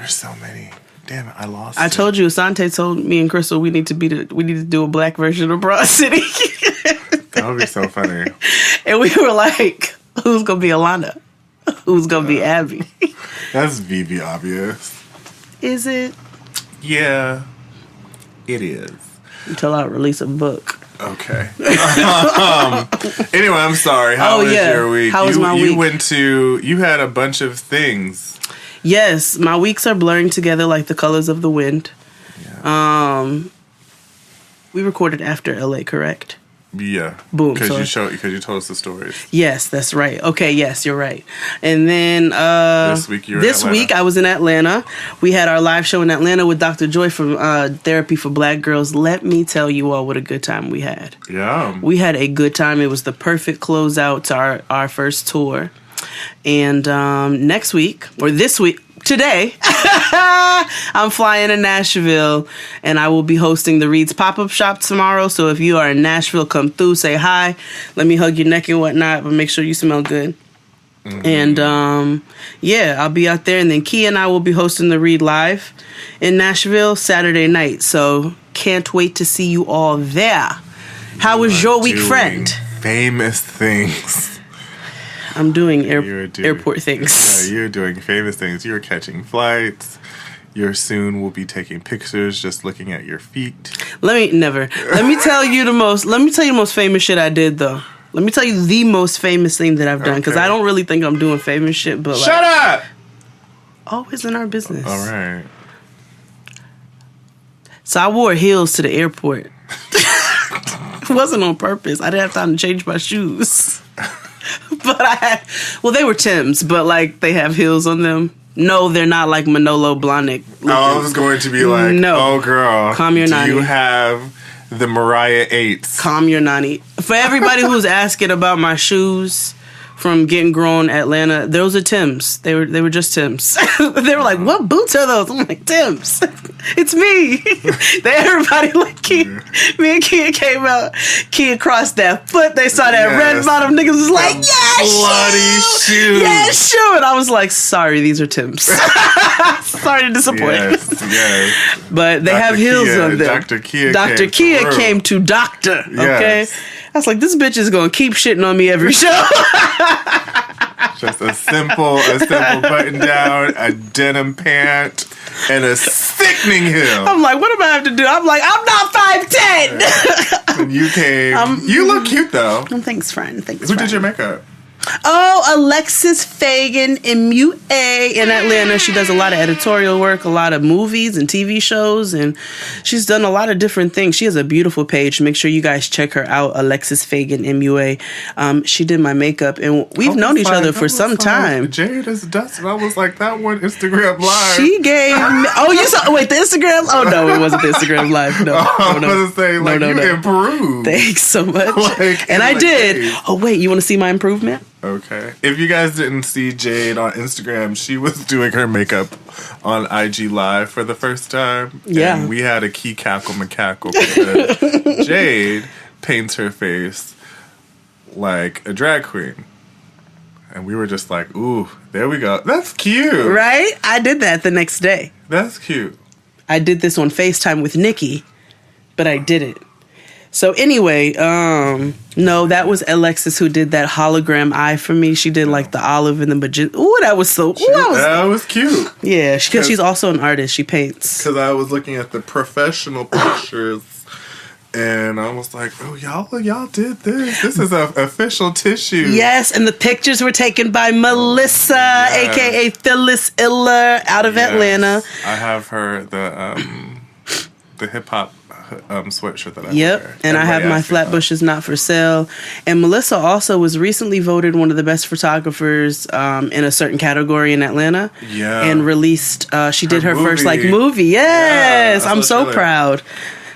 There's so many. Damn it, I lost. I told you, Asante told me and Crystal we need to do a black version of Broad City. That would be so funny. And we were like, who's gonna be Alana? Who's gonna be Abby? That's VV obvious. Is it? Yeah, it is. Until I release a book. Okay. Anyway, I'm sorry. How was your week? How was my week? You had a bunch of things. Yes, my weeks are blurring together like the colors of the wind. Yeah. We recorded after LA, correct? Yeah. Boom. Because you told us the stories. Yes, that's right. Okay, yes, you're right. And then this week I was in Atlanta. We had our live show in Atlanta with Dr. Joy from Therapy for Black Girls. Let me tell you all what a good time we had. Yeah. We had a good time. It was the perfect closeout to our first tour. And next week, or this week, today, I'm flying to Nashville, and I will be hosting the Reed's pop-up shop tomorrow. So if you are in Nashville, come through, say hi, let me hug your neck and whatnot, but make sure you smell good. Mm-hmm. And I'll be out there, and then Kia and I will be hosting the Reed Live in Nashville Saturday night. So can't wait to see you all there. How was your week, friend? Famous things. I'm doing airport things. Yeah, you're doing famous things. You're catching flights. You soon will be taking pictures just looking at your feet. Let me tell you the most famous shit I did, though. Let me tell you the most famous thing that I've done, because I don't really think I'm doing famous shit, but shut up! Always in our business. All right. So I wore heels to the airport. It wasn't on purpose. I didn't have time to change my shoes. But they were Timbs, but like they have heels on them. No, they're not like Manolo Blahnik. I was going to be like, no. Oh girl, calm your nanny. Do you have the Mariah 8s? Calm your nanny. For everybody who's asking about my shoes from Getting Grown Atlanta, those are Timbs. They were just Timbs. They were like, what boots are those? I'm like, Timbs. It's me. Everybody like me and Kia came out. Kia crossed that foot. They saw that red bottom. Niggas was like, bloody shoe. Yeah, shoe. And I was like, sorry, these are Timbs. Sorry to disappoint. Yes. But they have heels on them. Dr. Kia came to doctor. Okay. Yes. I was like, this bitch is gonna keep shitting on me every show. Just a simple button down, a denim pant, and a sickening heel. I'm like, what do I have to do? I'm like, I'm not 5'10". When you came, you look cute though. Thanks, friend. Who did your makeup? Oh, Alexis Fagan, MUA in Atlanta. She does a lot of editorial work, a lot of movies and TV shows, and she's done a lot of different things. She has a beautiful page. Make sure you guys check her out, Alexis Fagan, MUA. She did my makeup, and we've known each other for some time. Jade is dusted. I was like, that one Instagram Live. She gave me... Oh, you saw... Wait, the Instagram... Oh, no, it wasn't the Instagram Live. No, I was going to say, like, you improved. Thanks so much. Like, and I did. Jade. Oh, wait, you want to see my improvement? Okay. If you guys didn't see Jade on Instagram, she was doing her makeup on IG Live for the first time. Yeah. And we had a key cackle macackle because Jade paints her face like a drag queen. And we were just like, ooh, there we go. That's cute. Right? I did that the next day. That's cute. I did this on FaceTime with Nikki, but I did it. So anyway, no, that was Alexis who did that hologram eye for me. She did like the olive and the magenta. Ooh, that was so... that was cute. Yeah, because she's also an artist. She paints. Because I was looking at the professional pictures, and I was like, oh, y'all did this. This is an official tissue. Yes, and the pictures were taken by Melissa, a.k.a. Phyllis Iller, out of Atlanta. I have her, the hip-hop sweatshirt that I wear. And I have my Flatbush is not for sale. And Melissa also was recently voted one of the best photographers in a certain category in Atlanta. Yeah. And released, she did her first movie. Yes. I'm so proud.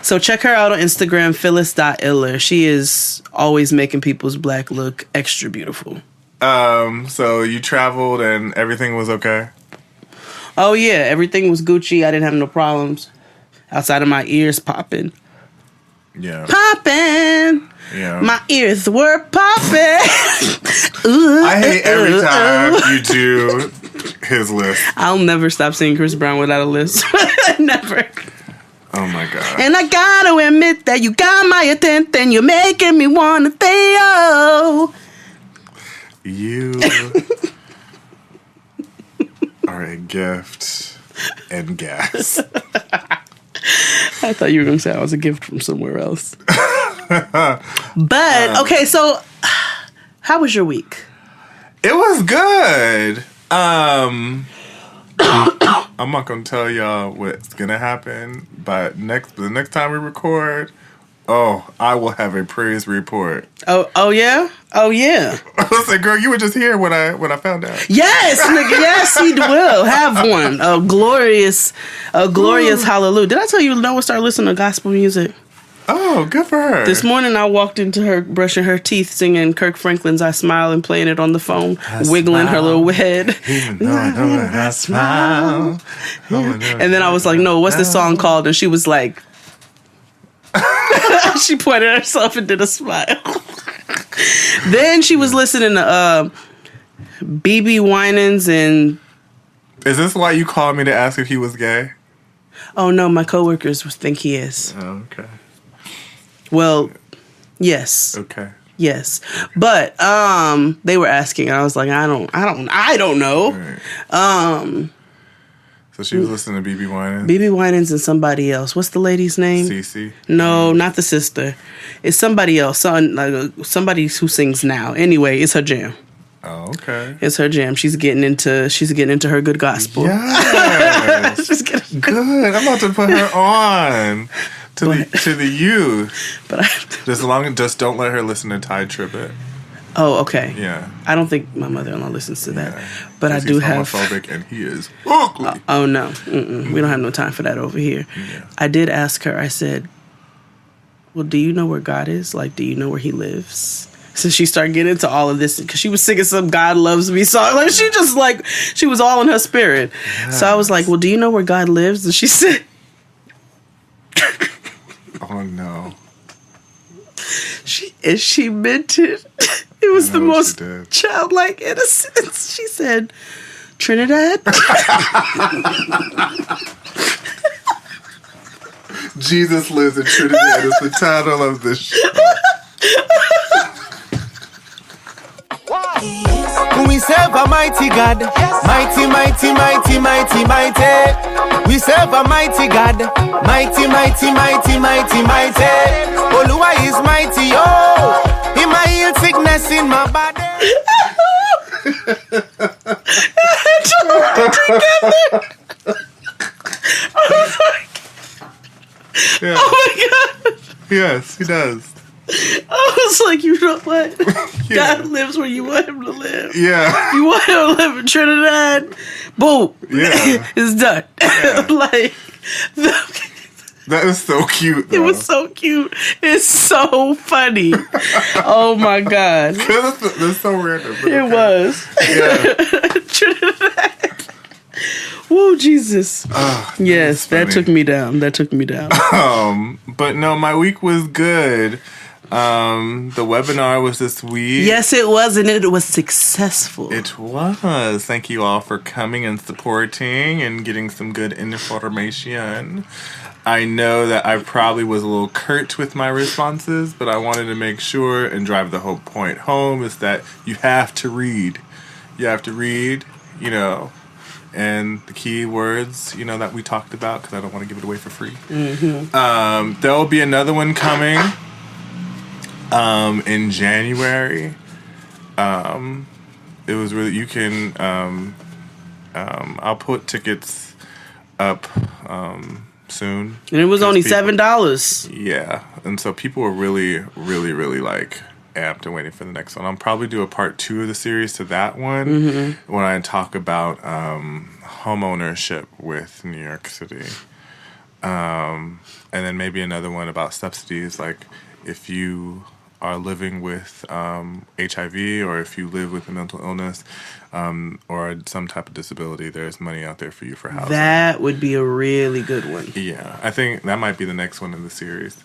So check her out on Instagram, Phyllis.Iller. She is always making people's black look extra beautiful. So you traveled and everything was okay? Oh yeah, everything was Gucci. I didn't have no problems. Outside of my ears popping. Yeah. Popping. Yeah. My ears were popping. I hate every time you do his list. I'll never stop singing Chris Brown without a list. Never. Oh my God. And I gotta admit that you got my attention. You're making me wanna say oh. You are a gift and gas. I thought you were gonna say I was a gift from somewhere else. But okay, so how was your week? It was good. I'm not gonna tell y'all what's gonna happen, but the next time we record, I will have a praise report. Oh yeah? Listen, girl, you were just here when I found out. Yes, nigga, yes, he will have one. A glorious hallelujah. Did I tell you Noah started listening to gospel music? Oh, good for her. This morning I walked into her brushing her teeth, singing Kirk Franklin's "I Smile" and playing it on the phone, wiggling her little head. Even though I know that I smile. And then I was like, "No, what's this song called?" And she was like, she pointed at herself and did a smile. Then she was listening to BB Winans and. Is this why you called me to ask if he was gay? Oh no, my coworkers think he is. Oh, okay. Well, yes. Okay. Yes. But they were asking and I was like, I don't know. Right. So she was listening to BB Winans? BB Winans and somebody else. What's the lady's name? Cece? No, not the sister. It's somebody else. Somebody who sings now. Anyway, it's her jam. Oh, okay. It's her jam. She's getting into her good gospel. Yes. She's getting good. I'm about to put her on to the youth. But just don't let her listen to Tide Tribbett. Oh, okay. Yeah. I don't think my mother-in-law listens to that. Yeah. But I do have... He's homophobic and he is ugly. Oh, no. We don't have no time for that over here. Yeah. I did ask her, I said, well, do you know where God is? Like, do you know where he lives? So she started getting into all of this because she was singing some "God Loves Me" song. Like she was all in her spirit. Yes. So I was like, well, do you know where God lives? And she said... Oh, no. She meant it. It was the most childlike innocence. She said, Trinidad? Jesus Lives in Trinidad is the title of this show. We serve a mighty God, mighty, mighty, mighty, mighty, mighty. We serve a mighty God, mighty, mighty, mighty, mighty, mighty. Oluwa is mighty, oh, he might heal sickness in my body. Yeah. Oh my God. Yes, he does. I was like, you know what? Yeah. God lives where you want him to live. Yeah. You want him to live in Trinidad? Boom. Yeah. It's done. Yeah. Like, that is so cute, though. It was so cute. It's so funny. Oh my God. That's so random. It okay. was. Yeah. Trinidad. Woo, Jesus. Yes, that took me down. But no, my week was good. The webinar was this week. Yes, it was, and it was successful. It was. Thank you all for coming and supporting and getting some good information. I know that I probably was a little curt with my responses, but I wanted to make sure and drive the whole point home is that you have to read. You have to read, and the key words, that we talked about, because I don't want to give it away for free. Mm-hmm. There will be another one coming in January. It was really, you can, I'll put tickets up soon. And it was only $7. Yeah. And so people were really, really, really amped and waiting for the next one. I'll probably do a part 2 of the series to that one when I talk about home ownership with New York City. And then maybe another one about subsidies, like if you are living with HIV or if you live with a mental illness or some type of disability, there's money out there for you for housing. That would be a really good one. Yeah, I think that might be the next one in the series.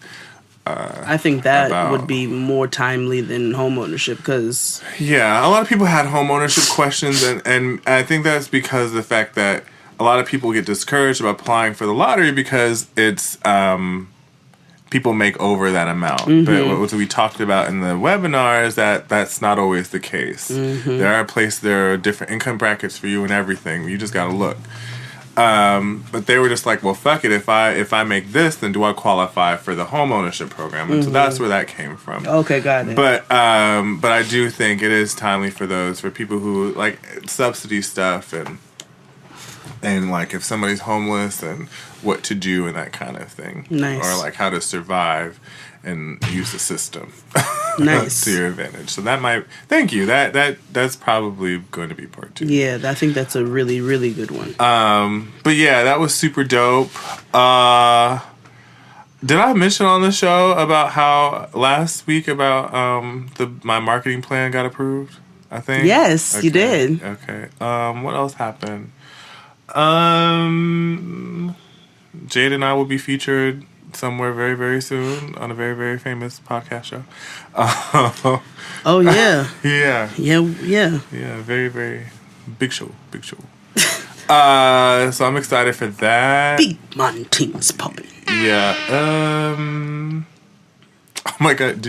I think that would be more timely than homeownership because... Yeah, a lot of people had homeownership questions, and I think that's because of the fact that a lot of people get discouraged about applying for the lottery because it's... people make over that amount. But what we talked about in the webinar is that that's not always the case. There are different income brackets for you and everything. You just got to look. But they were just like, well, fuck it. If I make this, then do I qualify for the home ownership program? And so that's where that came from. Okay, got it. But I do think it is timely for people who like subsidy stuff and like if somebody's homeless and what to do and that kind of thing. Nice. Or like how to survive and use the system. Nice. To your advantage. So that might... Thank you. That's probably going to be part 2. Yeah, I think that's a really, really good one. But yeah, that was super dope. Did I mention on the show about how last week about my marketing plan got approved? I think. Yes, okay. You did. Okay. What else happened? Jade and I will be featured somewhere very, very soon on a very, very famous podcast show. Oh, yeah. Yeah. Yeah. Yeah, very, very big show. So I'm excited for that. Big man things popping. Yeah. Oh my God,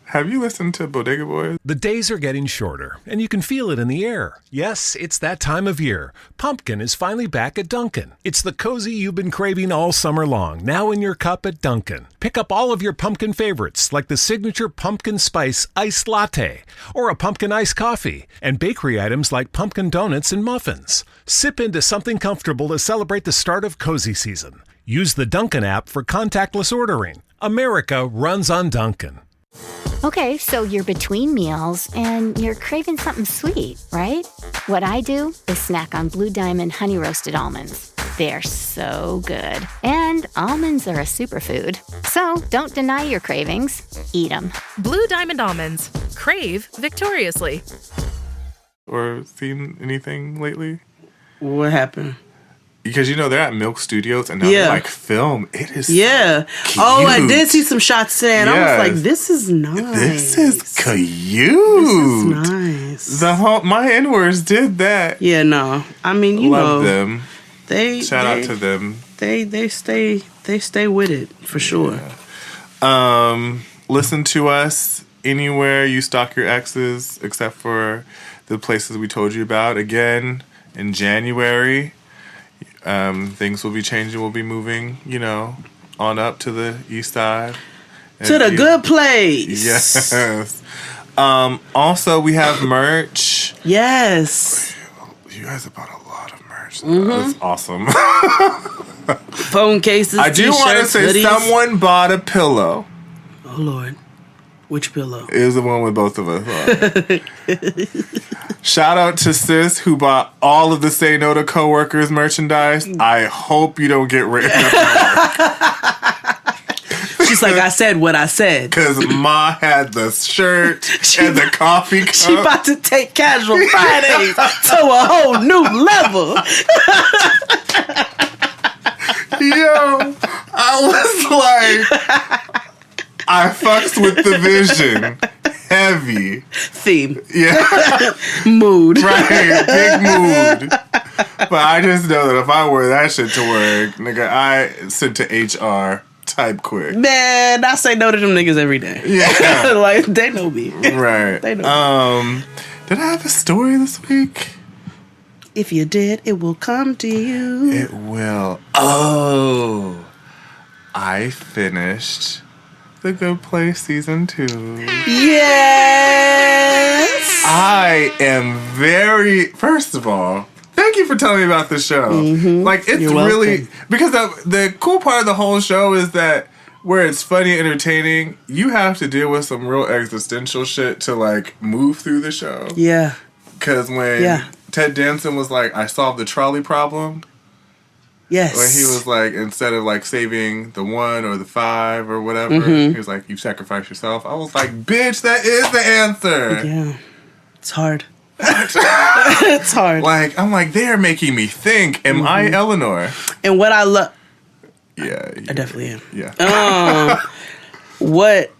have you listened to Bodega Boys? The days are getting shorter, and you can feel it in the air. Yes, it's that time of year. Pumpkin is finally back at Dunkin'. It's the cozy you've been craving all summer long, now in your cup at Dunkin'. Pick up all of your pumpkin favorites, like the signature pumpkin spice iced latte, or a pumpkin iced coffee, and bakery items like pumpkin donuts and muffins. Sip into something comfortable to celebrate the start of cozy season. Use the Dunkin' app for contactless ordering. America runs on Dunkin'. Okay, so you're between meals and you're craving something sweet, right? What I do is snack on Blue Diamond honey roasted almonds. They're so good. And almonds are a superfood. So don't deny your cravings. Eat them. Blue Diamond almonds. Crave victoriously. Or seen anything lately? What happened? Because they're at Milk Studios and now they like film. It is so cute. Oh, I did see some shots today and I was like, this is nice. This is cute. This is nice. My N-words did that. Yeah, no. I mean, you Love know. them. Shout out to them. They stay with it for sure. Yeah. Listen to us anywhere you stalk your exes except for the places we told you about. Again, in January. Things will be changing. We'll be moving, on up to the east side. To the good place. Yes. Also, we have merch. Yes. You guys have bought a lot of merch. That's awesome. Phone cases, I do want to say hoodies. someone bought a pillow. Oh, Lord. Which pillow? It was the one with both of us on. Shout out to Sis who bought all of the Say No to Coworkers merchandise. I hope you don't get written up. She's like, I said what I said. Because Ma had the shirt and the coffee cup. She about to take Casual Fridays to a whole new level. Yo, I was like... I fucks with the vision. Heavy. Theme. Yeah. Mood. Right. Big mood. But I just know that if I wear that shit to work, nigga, I sent to HR type quick. Man, I say no to them niggas every day. Yeah. Like, they know me. Right. They know me. Did I have a story this week? If you did, it will come to you. It will. Oh. I finished The Good Place Season 2. Yes! I am first of all, thank you for telling me about the show. Mm-hmm. Like, it's really... Because the cool part of the whole show is that where it's funny and entertaining, you have to deal with some real existential shit to, like, move through the show. Yeah. Because when Ted Danson was like, I solved the trolley problem... Yes. When he was like, instead of like saving the 1 or the 5 or whatever, he was like, you sacrifice yourself. I was like, bitch, that is the answer. Yeah. It's hard. It's hard. Like, I'm like, they're making me think. Am I Eleanor? And what I love... Yeah. I definitely am. Yeah. What?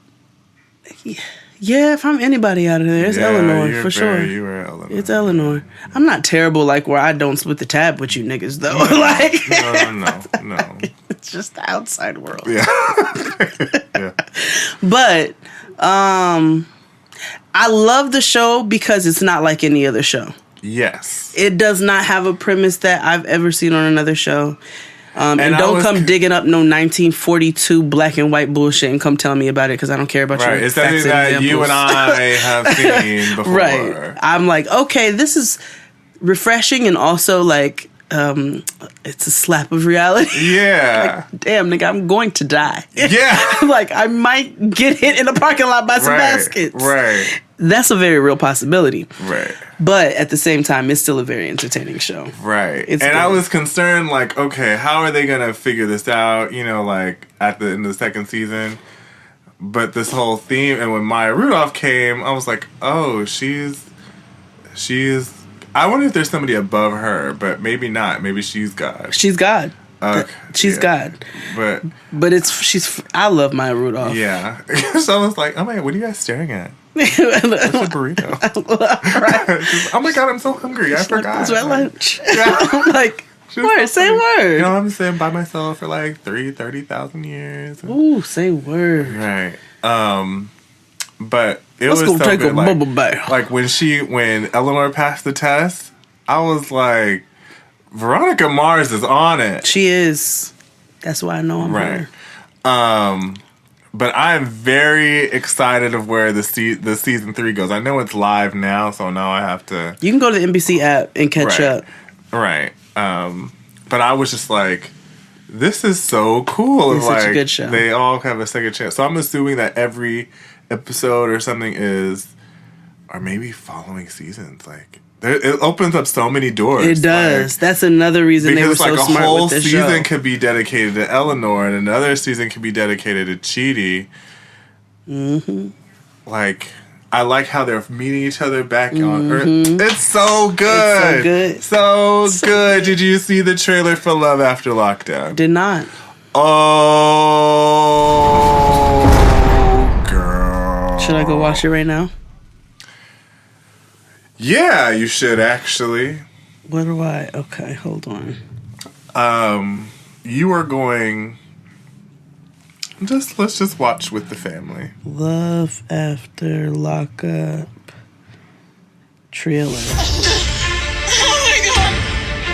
Yeah, if I'm anybody out of there, it's Eleanor for sure. You were Eleanor. It's Eleanor. I'm not terrible like where I don't split the tab with you niggas though. No. It's just the outside world. Yeah. Yeah. But I love the show because it's not like any other show. Yes. It does not have a premise that I've ever seen on another show. And don't come digging up no 1942 black and white bullshit and come tell me about it because I don't care about your It's facts something and that examples. you and I have seen before. Right. I'm like, okay, this is refreshing and also like it's a slap of reality. Yeah. Like, damn, nigga, I'm going to die. Yeah. Like, I might get hit in the parking lot by some baskets. Right. That's a very real possibility. Right. But at the same time, it's still a very entertaining show. Right. It's and good. I was concerned, like, okay, how are they going to figure this out, like, at the end of the second season? But this whole theme, and when Maya Rudolph came, I was like, oh, she's... I wonder if there's somebody above her, but maybe not. Maybe she's God. She's God. She's God. But I love Maya Rudolph. Yeah. So I was like, oh my God, what are you guys staring at? What's a burrito? Oh my God, I'm so hungry. I forgot. It's my lunch. Yeah. Like, word, say word. I'm sitting by myself for like 30,000 years. Ooh, say word. Right. But it Let's was go so take good. a bubble bath. Like when Eleanor passed the test, I was like, Veronica Mars is on it. She is. That's why I know I'm right. her. But I'm very excited of where the season 3 goes. I know it's live now, so now I have to. You can go to the NBC app and catch up. Right. But I was just like, this is so cool. It's such a good show. They all have a second chance. So I'm assuming that every episode or something or maybe following seasons. Like, it opens up so many doors. It does. Like, that's another reason they were so like smart a whole with this season show. could be dedicated to Eleanor, and another season could be dedicated to Chidi. Mm-hmm. Like, I like how they're meeting each other back on Earth. It's so good. It's so good. So good. Did you see the trailer for Love After Lockdown? Did not. Oh, girl. Should I go watch it right now? Yeah, you should actually. What do I? Okay, hold on. You are going. Let's just watch with the family. Love After Lockup trailer. Oh my God!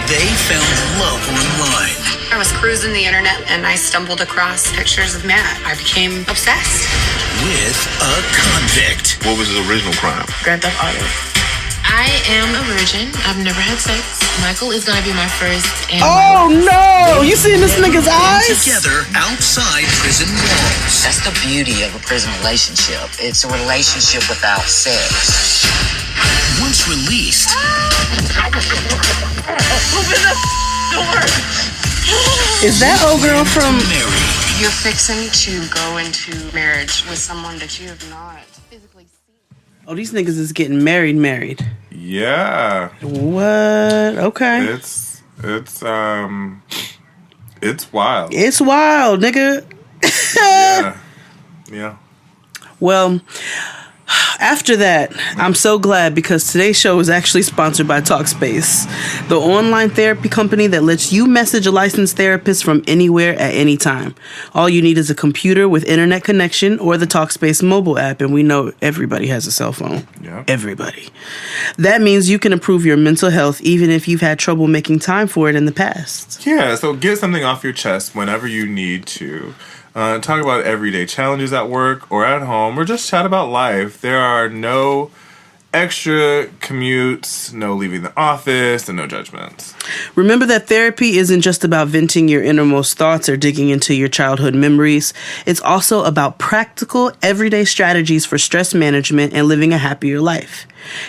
They found love online. I was cruising the internet and I stumbled across pictures of Matt. I became obsessed. With a convict. What was his original crime? Grand Theft Auto. I am a virgin. I've never had sex. Michael is gonna be my first. Oh no! You seeing this nigga's eyes? Together outside prison walls. That's the beauty of a prison relationship. It's a relationship without sex. Once released. Open the door. Is that old girl from Mary? You're fixing to go into marriage with someone that you have not physically seen. Oh, these niggas is getting married. Yeah. What? Okay. It's wild. It's wild, nigga. Yeah. Well, after that, I'm so glad because today's show is actually sponsored by Talkspace, the online therapy company that lets you message a licensed therapist from anywhere at any time. All you need is a computer with internet connection or the Talkspace mobile app, and we know everybody has a cell phone. Yeah. Everybody. That means you can improve your mental health even if you've had trouble making time for it in the past. Yeah, so get something off your chest whenever you need to. Talk about everyday challenges at work or at home, or just chat about life. There are no extra commutes, no leaving the office, and no judgments. Remember that therapy isn't just about venting your innermost thoughts or digging into your childhood memories. It's also about practical, everyday strategies for stress management and living a happier life.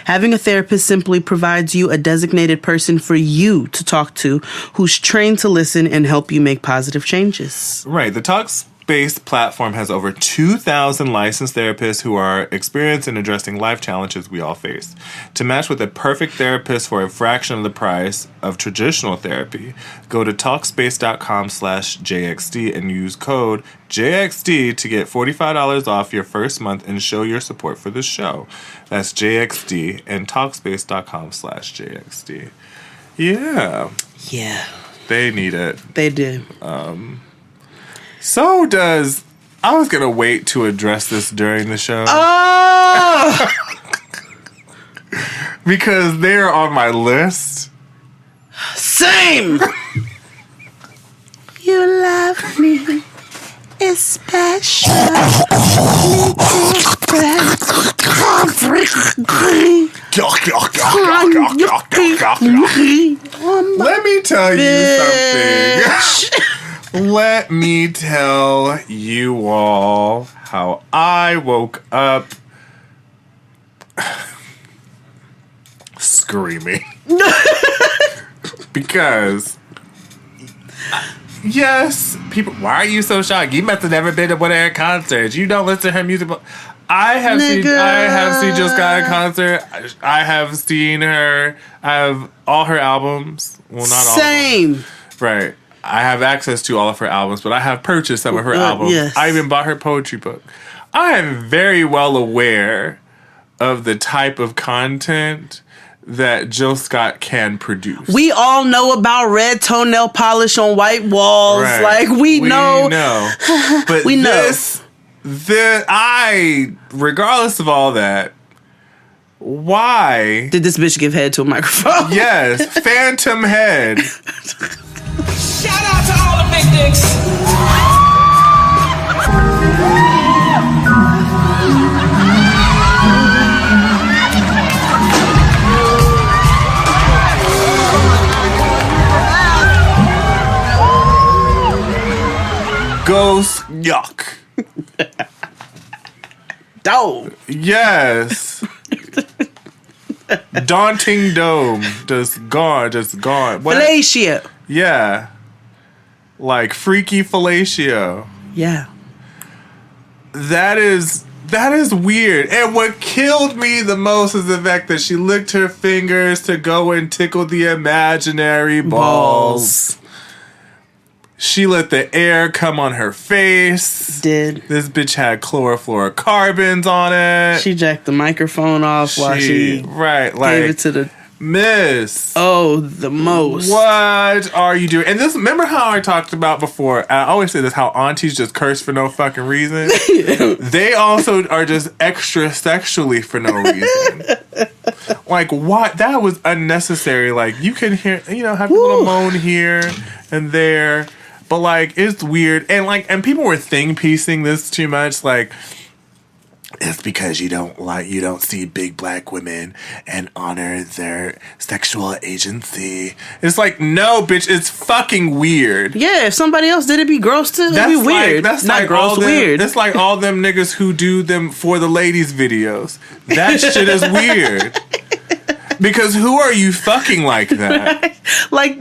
Having a therapist simply provides you a designated person for you to talk to who's trained to listen and help you make positive changes. Right. The Talkspace Talkspace platform has over 2,000 licensed therapists who are experienced in addressing life challenges we all face. To match with a perfect therapist for a fraction of the price of traditional therapy, go to Talkspace.com/JXD and use code JXD to get $45 off your first month and show your support for the show. That's JXD and Talkspace.com/JXD. Yeah. Yeah. They need it. They do. So does... I was going to wait to address this during the show. Oh! Because they're on my list. Same! You love me. It's special. Let me tell you something. Let me tell you all how I woke up screaming. Because, yes, people, why are you so shocked? You must have never been to one of her concerts. You don't listen to her music. I have seen Jill Scott at concert. I have seen her. I have all her albums. Well, not all. Same. Right. I have access to all of her albums, but I have purchased some of her albums. Yes. I even bought her poetry book. I am very well aware of the type of content that Jill Scott can produce. We all know about red toenail polish on white walls. Right. Like, we know. But we know. Regardless of all that, why did this bitch give head to a microphone? Yes, phantom head. Shout out to all the big dicks. Ghost yuck. Dome. Yes. Daunting dome. Just gone. What? Fellatio. Yeah. Like freaky fellatio. Yeah. That is weird. And what killed me the most is the fact that she licked her fingers to go and tickle the imaginary balls. She let the air come on her face. Did. This bitch had chlorofluorocarbons on it. She jacked the microphone off while she gave it to the miss. Oh, the most. What are you doing? And this, remember how I talked about before? I always say this, how aunties just curse for no fucking reason. They also are just extra sexually for no reason. Like, what? That was unnecessary. Like, you can hear, have a little moan here and there. But, like, it's weird. And, and people were thing piecing this too much. Like, it's because you don't see big black women and honor their sexual agency. It's like, no, bitch, it's fucking weird. Yeah, if somebody else did, it'd be gross too. It'd be weird. That's not like gross, weird. It's like all them niggas who do them for the ladies videos. That shit is weird. Because who are you fucking like that? Like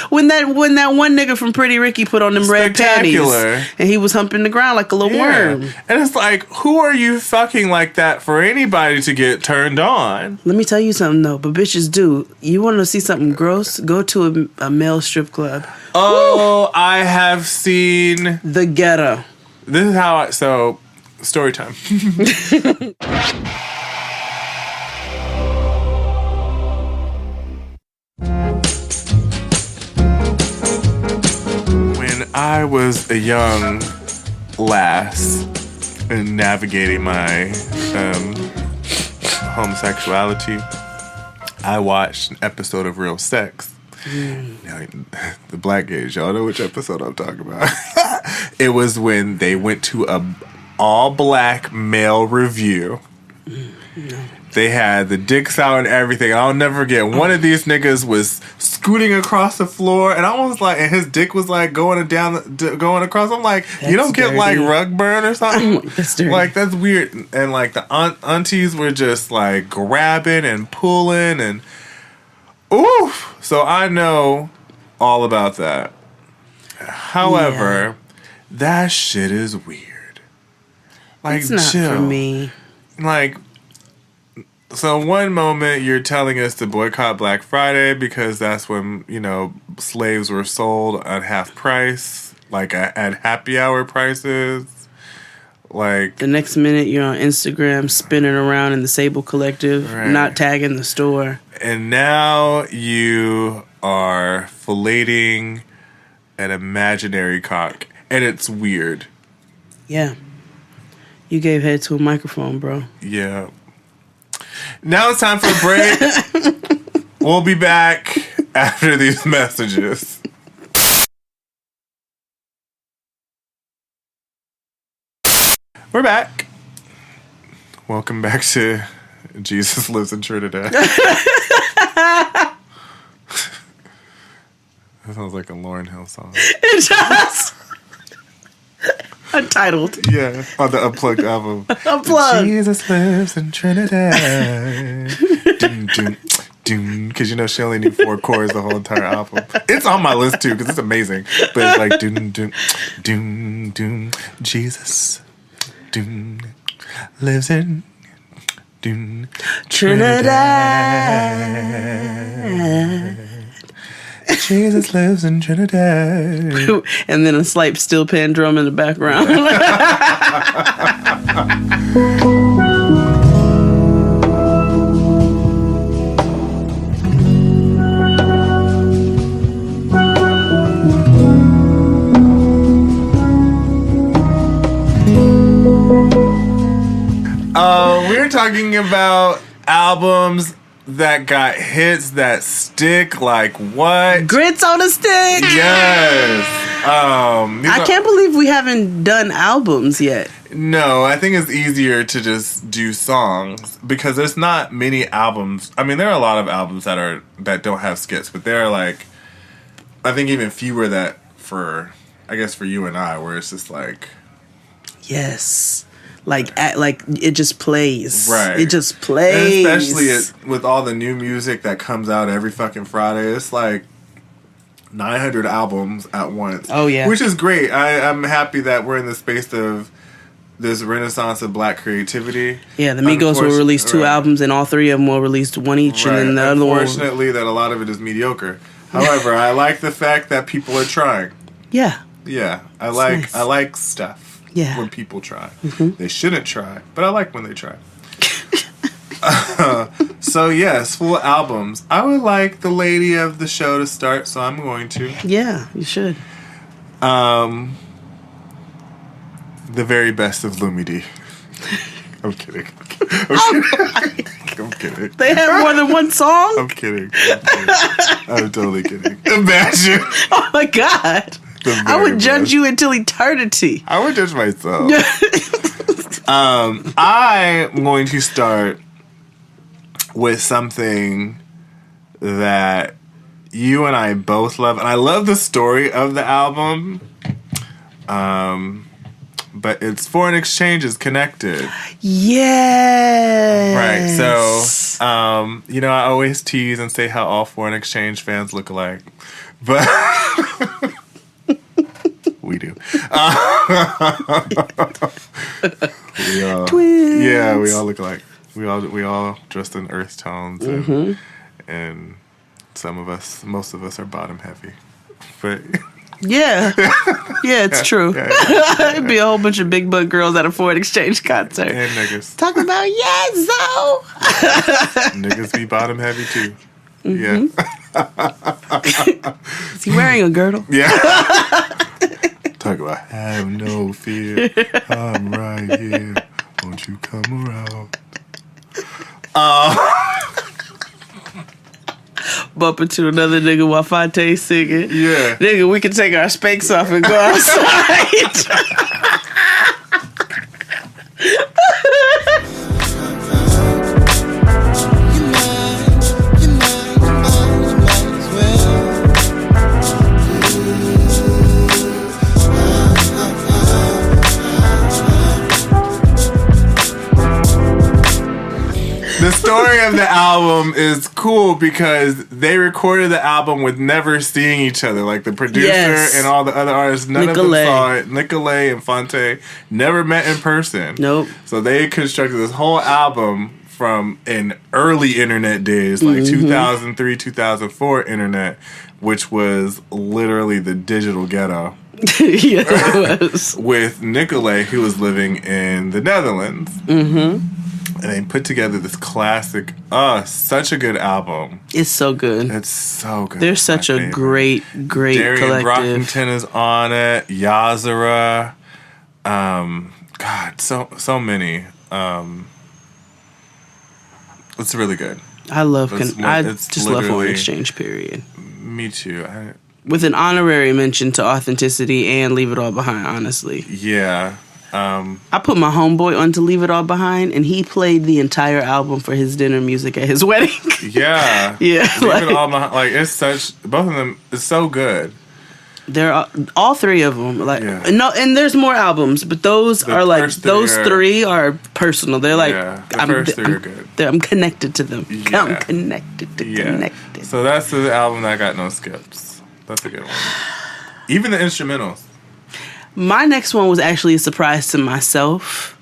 when that one nigga from Pretty Ricky put on them red panties and he was humping the ground like a little worm. And it's like, who are you fucking like that for anybody to get turned on? Let me tell you something though, but bitches do. You want to see something gross? Go to a male strip club. Oh, woo! I have seen the ghetto. This is how so story time. I was a young lass and navigating my homosexuality. I watched an episode of Real Sex. Now, the black gays, y'all know which episode I'm talking about. It was when they went to a all-black male review. They had the dicks out and everything. I'll never forget. One of these niggas was scooting across the floor, and I was like, and his dick was like going across. I'm like, that's you don't get dirty. Like rug burn or something. That's dirty. Like that's weird. And like the aunties were just like grabbing and pulling and oof. So I know all about that. However, That shit is weird. Like, it's not chill. for me. Like, so one moment you're telling us to boycott Black Friday because that's when, you know, slaves were sold at half price, like at happy hour prices. Like, the next minute you're on Instagram spinning around in the Sable Collective, right. not tagging the store. And now you are filleting an imaginary cock. And it's weird. Yeah. You gave head to a microphone, bro. Yeah. Now it's time for a break. We'll be back after these messages. We're back. Welcome back to Jesus Lives in Trinidad. That sounds like a Lauryn Hill song. It does. Untitled. Yeah, on the Unplugged album. Unplugged. Jesus lives in Trinidad. Doom, doom, doom. Because you know she only knew 4 chords the whole entire album. It's on my list too because it's amazing. But it's like doom, doom, doom, doom. Jesus, doom, lives in doom, Trinidad. Jesus lives in Trinidad. And then a slight steel pan drum in the background. We're talking about albums that got hits that stick. Like what? Grits on a stick. Yes. I can't believe we haven't done albums yet. No, I think it's easier to just do songs because there's not many albums. I mean, there are a lot of albums that don't have skits, but there are like, I think even fewer that for you and I, where it's just like, yes. Like it just plays. Right. It just plays. And especially with all the new music that comes out every fucking Friday. It's like 900 albums at once. Oh, yeah. Which is great. I'm happy that we're in the space of this renaissance of black creativity. Yeah, the Migos will release 2 albums and all 3 of them will release one each. Right. And then the other one. Unfortunately, that a lot of it is mediocre. However, I like the fact that people are trying. Yeah. Yeah. I like stuff. Yeah. When people try. Mm-hmm. They shouldn't try, but I like when they try. So, yes, full albums. I would like the lady of the show to start, so I'm going to. Yeah, you should. The very best of Lumidee. I'm kidding. I'm kidding. They have more than one song? I'm kidding. I'm totally kidding. Imagine. Oh, my God. I would judge you until eternity. I would judge myself. I'm going to start with something that you and I both love. And I love the story of the album. But it's Foreign Exchange is Connected. Yes. Right. So, I always tease and say how all Foreign Exchange fans look alike. But... We do. Twins. Yeah, we all look alike. We all dressed in earth tones, and most of us are bottom heavy. But yeah, it's true. It'd be a whole bunch of big butt girls at a Foreign Exchange concert and niggas talking about Zo. Niggas be bottom heavy too. Yeah. Is he wearing a girdle? Yeah. Talk about have no fear. I'm right here. Won't you come around? Bump into another nigga while Fonte's singing. Yeah. Nigga, we can take our Spanx off and go outside. The story of the album is cool because they recorded the album with never seeing each other. Like the producer and all the other artists, none of them saw it. Nicolay and Fonte never met in person. Nope. So they constructed this whole album from in early internet days, like 2003, 2004 internet, which was literally the digital ghetto. Yes, it was. With Nicolay, who was living in the Netherlands. Mm-hmm. And they put together this classic, such a good album. It's so good. It's so good. They're such a great Darian collective. Brockington is on it. Yazara. God, so many. It's really good. I love I just love Horn Exchange, period. Me too. With an honorary mention to Authenticity and Leave It All Behind, honestly. Yeah. I put my homeboy on to Leave It All Behind, and he played the entire album for his dinner music at his wedding. Yeah. Yeah. Leave It All Behind. Like, it's such... Both of them is so good. They're all three of them. Like no, and there's more albums, but those three are personal. They're like the first three are good. I'm connected to them. Yeah. I'm connected. So that's the album that got no skips. That's a good one. Even the instrumentals. My next one was actually a surprise to myself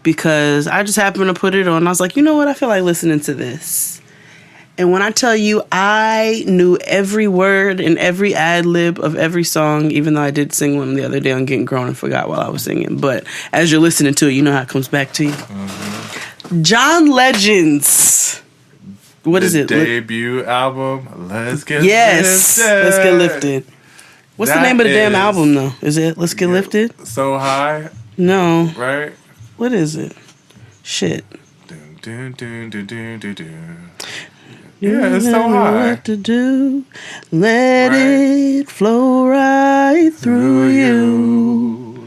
because I just happened to put it on. I was like, you know what? I feel like listening to this. And when I tell you, I knew every word and every ad lib of every song, even though I did sing one the other day on Getting Grown and forgot while I was singing. But as you're listening to it, you know how it comes back to you. Mm-hmm. John Legend's. What is it? Debut album, Let's Get Lifted. Let's Get Lifted. What's the name of the damn album, though? Is it Let's Get Lifted? So High? No. Right? What is it? Shit. Yeah, it's So High. What to do? Let it flow right through you.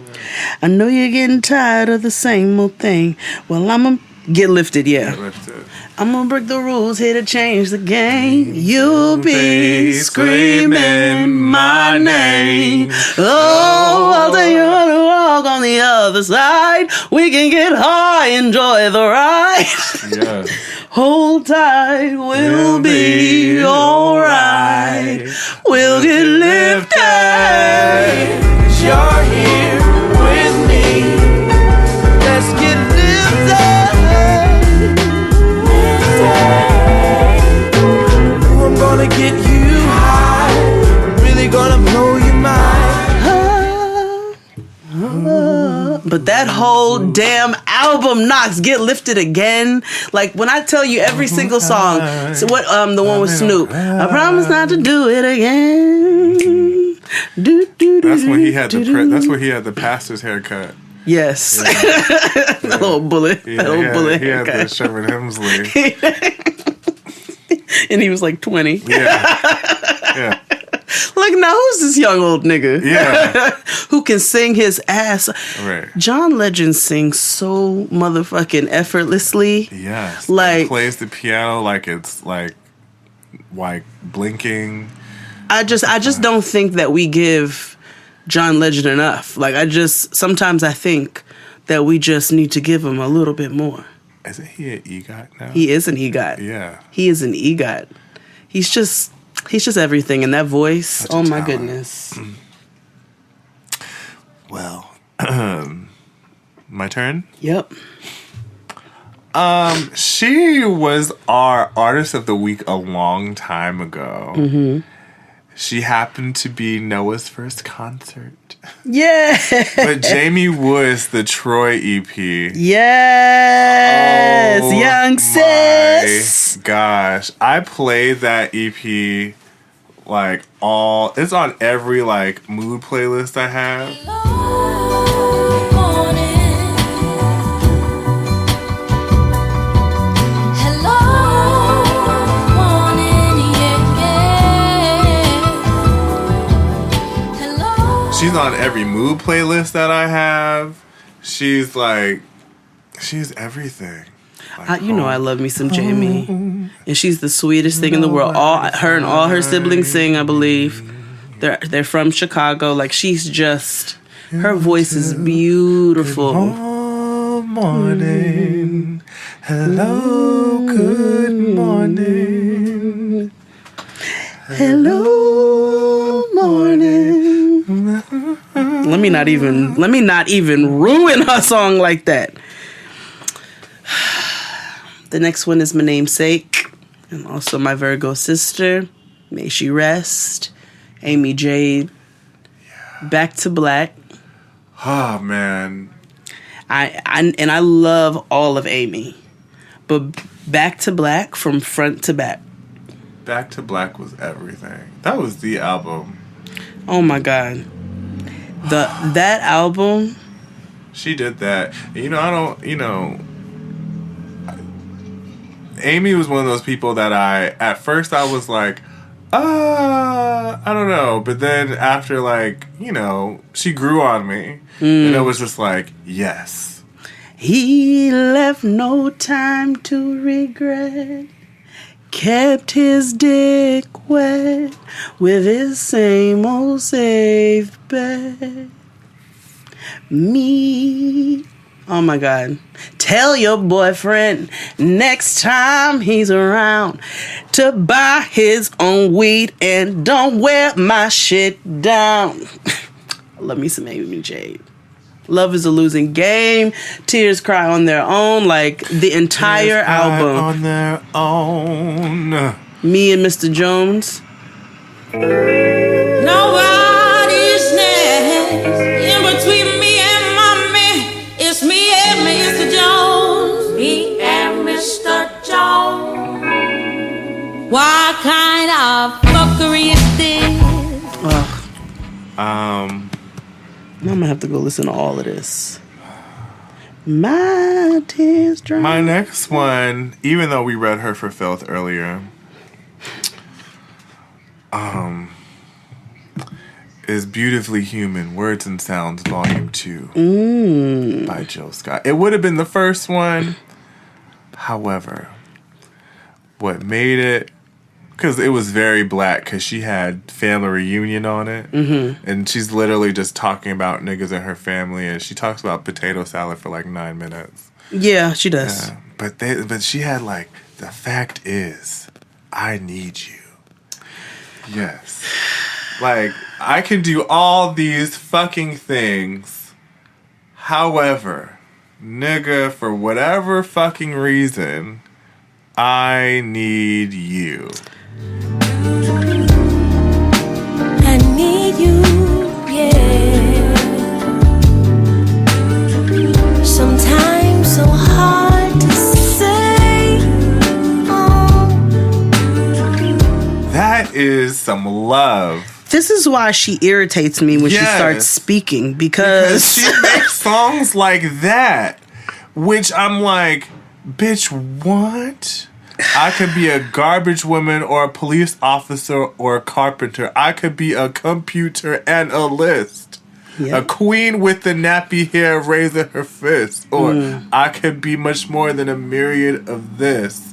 I know you're getting tired of the same old thing. Well, I'm gonna get lifted, yeah. Get lifted. I'm gonna break the rules here to change the game. You'll be screaming my name. Oh, I'll take you on a walk on the other side. We can get high, enjoy the ride. Yes. Hold tight, we'll be alright. We'll get lifted. You're here with me. Let's get lifted. I'm gonna get you high. I'm really gonna blow your mind. But that whole damn album knocks. Get Lifted Again. Like when I tell you every single song. So what? The one with Snoop. I promise not to do it again. That's when he had that's where he had the pastor's haircut. Yes. Yeah. The little bullet. Yeah, that little bullet he had haircut. the Sherman Hemsley. And he was like 20. Yeah. Like, now who's this young old nigga? Yeah. Who can sing his ass? Right. John Legend sings so motherfucking effortlessly. Yes. Like, he plays the piano like it's like blinking. I just don't think that we give John Legend enough. Like, sometimes I think that we just need to give him a little bit more. Isn't he an EGOT now? He is an EGOT. Yeah. He is an EGOT. He's just everything. And that voice, Such oh my talent. goodness. Well, my turn? Yep. She was our Artist of the Week a long time ago. Mm-hmm. She happened to be Noah's first concert. Yeah. But Jamie Woods, the Troy EP. Yes. Oh, young sis. My gosh. I played that EP like it's on every like mood playlist I have. She's on every mood playlist that I have. She's everything. Like, You know I love me some Jamie. And she's the sweetest thing in the world. Her and all her siblings sing, I believe. They're from Chicago. Like, she's just... Her voice is beautiful. All morning Hello, good morning. Hello, morning. Let me not even ruin her song like that. The next one is my namesake and also my Virgo sister. May she rest. Amy Jade. Yeah. Back to Black. Oh man. I love all of Amy. But Back to Black from front to back. Back to Black was everything. That was the album. Oh my God. That album. She did that. Amy was one of those people that at first I was like, I don't know. But then after she grew on me. And it was just like, yes. He left no time to regret. Kept his dick wet with his same old safe bet. Me. Oh my God. Tell your boyfriend next time he's around to buy his own weed and don't wear my shit down. Love me some Amy Jade. Love is a losing game. Tears cry on their own. Like the entire album. On their own. Me and Mr. Jones. Nobody's next in between me and mommy. It's me and Mr. Jones. Me and Mr. Jones. What kind of fuckery is this? I'm gonna have to go listen to all of this. My tears dry. My next one, even though we read Her for Filth earlier, is Beautifully Human, Words and Sounds, Volume 2 by Jill Scott. It would have been the first one. However, what made it, because it was very black, because she had Family Reunion on it. Mm-hmm. And she's literally just talking about niggas in her family. And she talks about potato salad for like 9 minutes. Yeah, she does. Yeah, but she had the fact is, I need you. Yes. I can do all these fucking things. However, nigga, for whatever fucking reason, I need you. I need you, yeah. Sometimes so hard to say. Oh. That is some love. This is why she irritates me when she starts speaking, because she makes songs like that, which I'm like, bitch, what? I could be a garbage woman or a police officer or a carpenter. I could be a computer analyst. Yep. A queen with the nappy hair raising her fist. Or I could be much more than a myriad of this.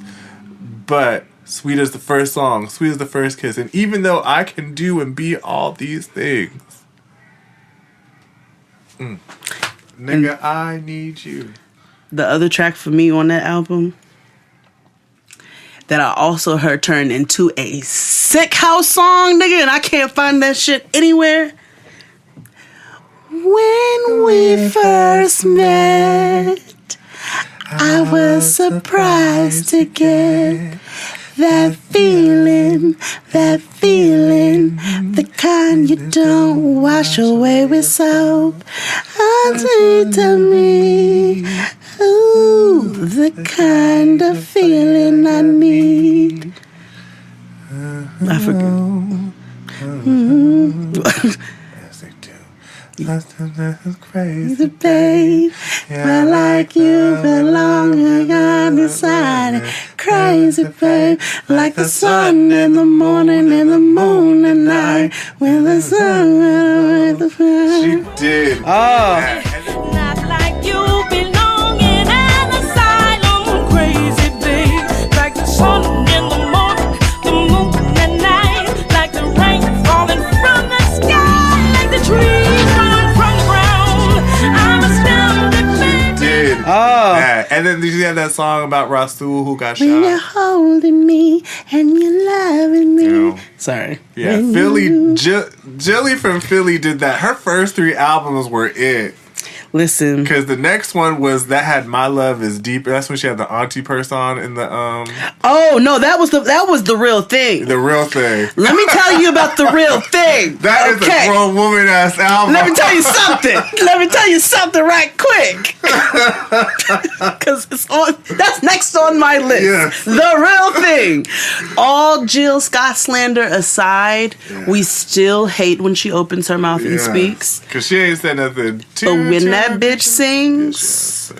But sweet as the first song, sweet as the first kiss. And even though I can do and be all these things, nigga, I need you. The other track for me on that album that I also heard turned into a sick house song, nigga, and I can't find that shit anywhere. When we first met, I was surprised to get that feeling, the kind you don't wash away with soap. Until to me, ooh, the kind of feeling I need. I forget. Yes, they do. That's crazy, babe. I like you for long, I got decided. Crazy, babe. Like the sun in the morning, in the moon at night. When the sun went away. She did. Oh. Not like you belong in an asylum. Crazy, babe. Like the sun in the morning, the moon at night. Like the rain falling from the sky. Like the trees growing from the ground. I'm astounded, baby. Did. Oh. And then she had had that song about Rasul who got when shot. you're holding me and you're loving me. Ew. Sorry. Yeah, When Philly. you- Jilly from Philly did that. Her first 3 albums were it. Listen, because the next one was that had My Love Is Deeper. That's when she had the auntie purse on in the Oh no, that was the real thing. The real thing. Let me tell you about the real thing. That is a grown woman ass album. Let me tell you something. Let me tell you something right quick. Because it's on. That's next on my list. Yes. The real thing. All Jill Scott slander aside, we still hate when she opens her mouth and speaks. Because she ain't said nothing. But when that bitch sings,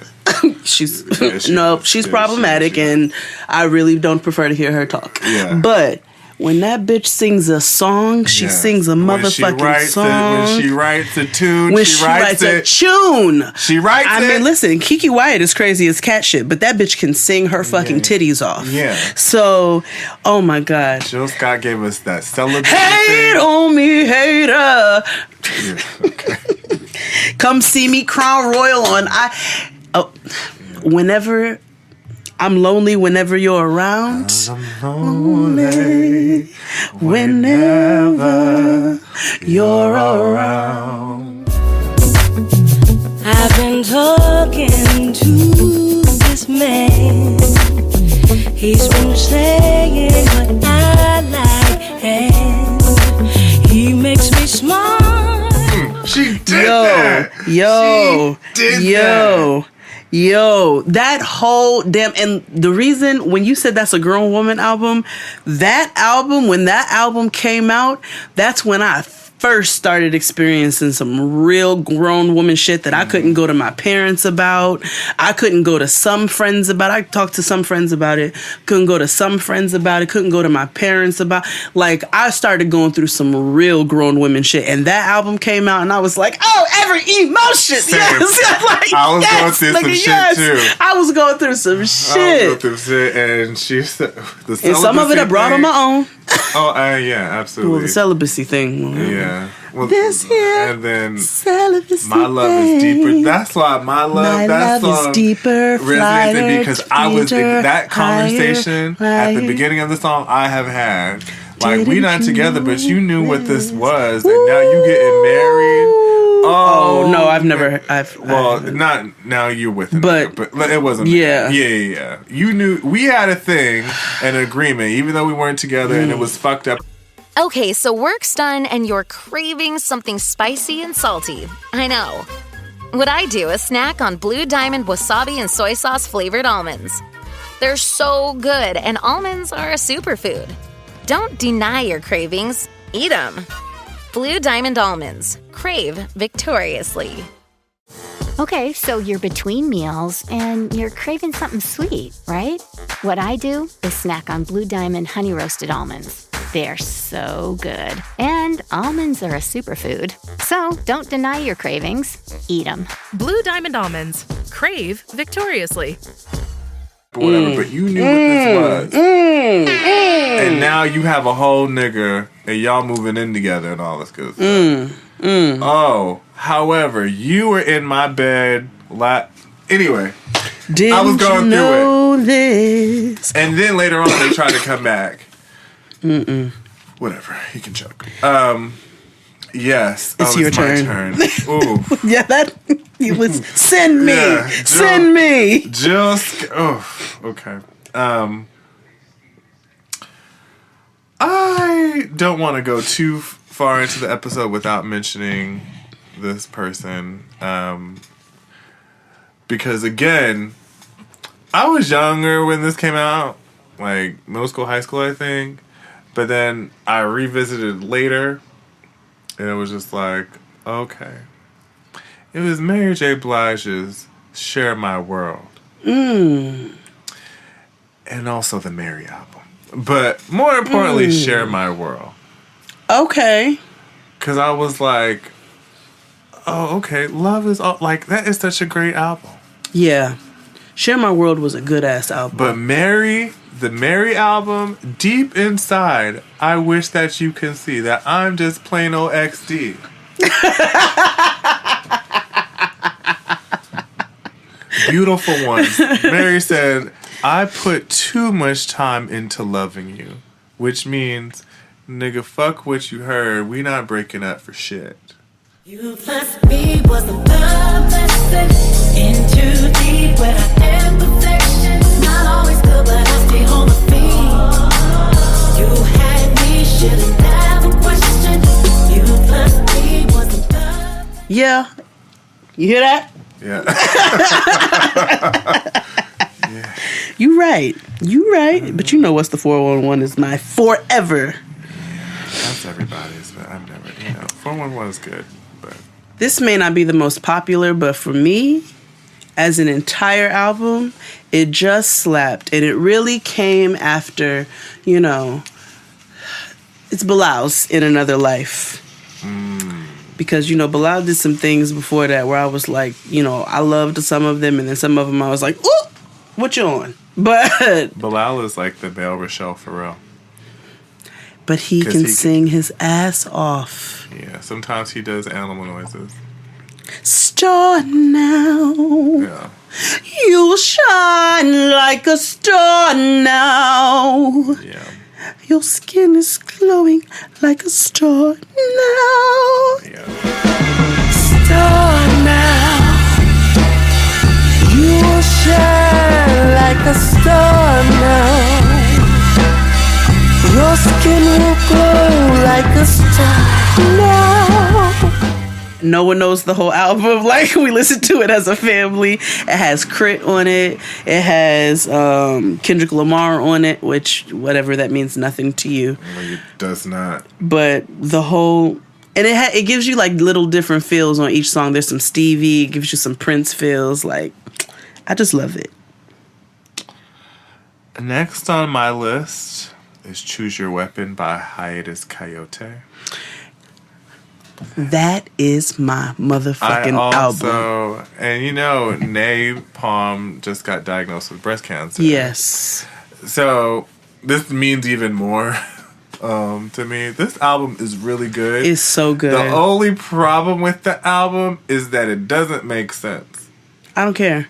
she's problematic, and I really don't prefer to hear her talk. Yeah. But when that bitch sings a song, she sings a motherfucking song. When she writes a tune, when she writes a tune. She writes I mean, listen, Kiki Wyatt is crazy as cat shit, but that bitch can sing her fucking titties off. Yeah. So, oh my God. Jill Scott gave us that celebrity Hate on me, hater. Yeah, okay. Come see me, Crown Royal on whenever I'm lonely, whenever you're around. I'm lonely whenever you're around. I've been talking to this man. He's been saying what I like, and he makes me smile. She did that. Yo, that whole damn, and the reason when you said that's a grown woman album, when that album came out, that's when I first started experiencing some real grown woman shit that I couldn't go to my parents about. I couldn't go to some friends about. I talked to some friends about it. Couldn't go to some friends about it. Couldn't go to my parents about. Like, I started going through some real grown women shit, and that album came out, and I was like, oh, every emotion. Same. Yes. Like, I was going through some shit too. I was going through some shit. And she said, and some of it I brought on my own. Oh, yeah, absolutely. Well, the celibacy thing. Yeah. Well, this here and then celibacy My Love Is Deeper. That's why My Love is deeper, resonated because I was that higher, conversation at the beginning of the song I have had. Like, we not together, but you knew what this was, and now you getting married. Oh no, not now. You're with him, but it wasn't. Yeah. You knew we had a thing, an agreement, even though we weren't together, and it was fucked up. Okay, so work's done and you're craving something spicy and salty. I know. What I do is snack on Blue Diamond wasabi and soy sauce flavored almonds. They're so good, and almonds are a superfood. Don't deny your cravings. Eat them. Blue Diamond almonds. Crave victoriously. Okay, so you're between meals and you're craving something sweet, right? What I do is snack on Blue Diamond honey roasted almonds. They're so good. And almonds are a superfood. So don't deny your cravings. Eat them. Blue Diamond almonds. Crave victoriously. Whatever, but you knew what this was. And now you have a whole nigga and y'all moving in together and all this good stuff. Oh, however, you were in my bed. Anyway, I was going through it. This? And then later on, they tried to come back. Whatever, you can choke. Yes, it's your turn. My turn. Ooh, yeah, it was. Send me, send me. Just okay. I don't want to go too far into the episode without mentioning this person, because again, I was younger when this came out, like middle school, high school, I think. But then I revisited later, and it was just like, okay. It was Mary J. Blige's Share My World. And also the Mary album. But more importantly, Share My World. Okay. Because I was like, oh, okay, Love is all, like, that is such a great album. Yeah. Share My World was a good-ass album. But the Mary album, deep inside, I wish that you can see that I'm just plain old XD. beautiful ones. Mary said, I put too much time into loving you, which means, nigga, fuck what you heard. We not breaking up for shit. You plus me was the lesson. In too deep where I am perfection. Not always good, but I stay home with me. You had me, should've never questioned. You plus me was the Yeah. You hear that? Yeah. Yeah. You right. But you know what's the 411 is my forever. That's everybody's, but I've never, 411 is good, but. This may not be the most popular, but for me, as an entire album, it just slapped. And it really came after, it's Bilal's In Another Life. Because, Bilal did some things before that where I was like, I loved some of them, and then some of them I was like, ooh, what you on? But Bilal is like the Belle Rochelle Pharrell. But he can sing his ass off. Yeah, sometimes he does animal noises. Star now. Yeah. You'll shine like a star now. Yeah. Your skin is glowing like a star now. Yeah. star now. You will shine like a star now. Your skin will glow like a star now. No one knows the whole album. Like, we listened to it as a family. It has Crit on it. It has Kendrick Lamar on it, which, whatever that means, nothing to you. It does not. But the whole... And it gives you, like, little different feels on each song. There's some Stevie. It gives you some Prince feels. Like, I just love it. Next on my list is Choose Your Weapon by Hiatus Coyote. That is my motherfucking album. And Napalm just got diagnosed with breast cancer. Yes. So this means even more to me. This album is really good. It's so good. The only problem with the album is that it doesn't make sense. I don't care.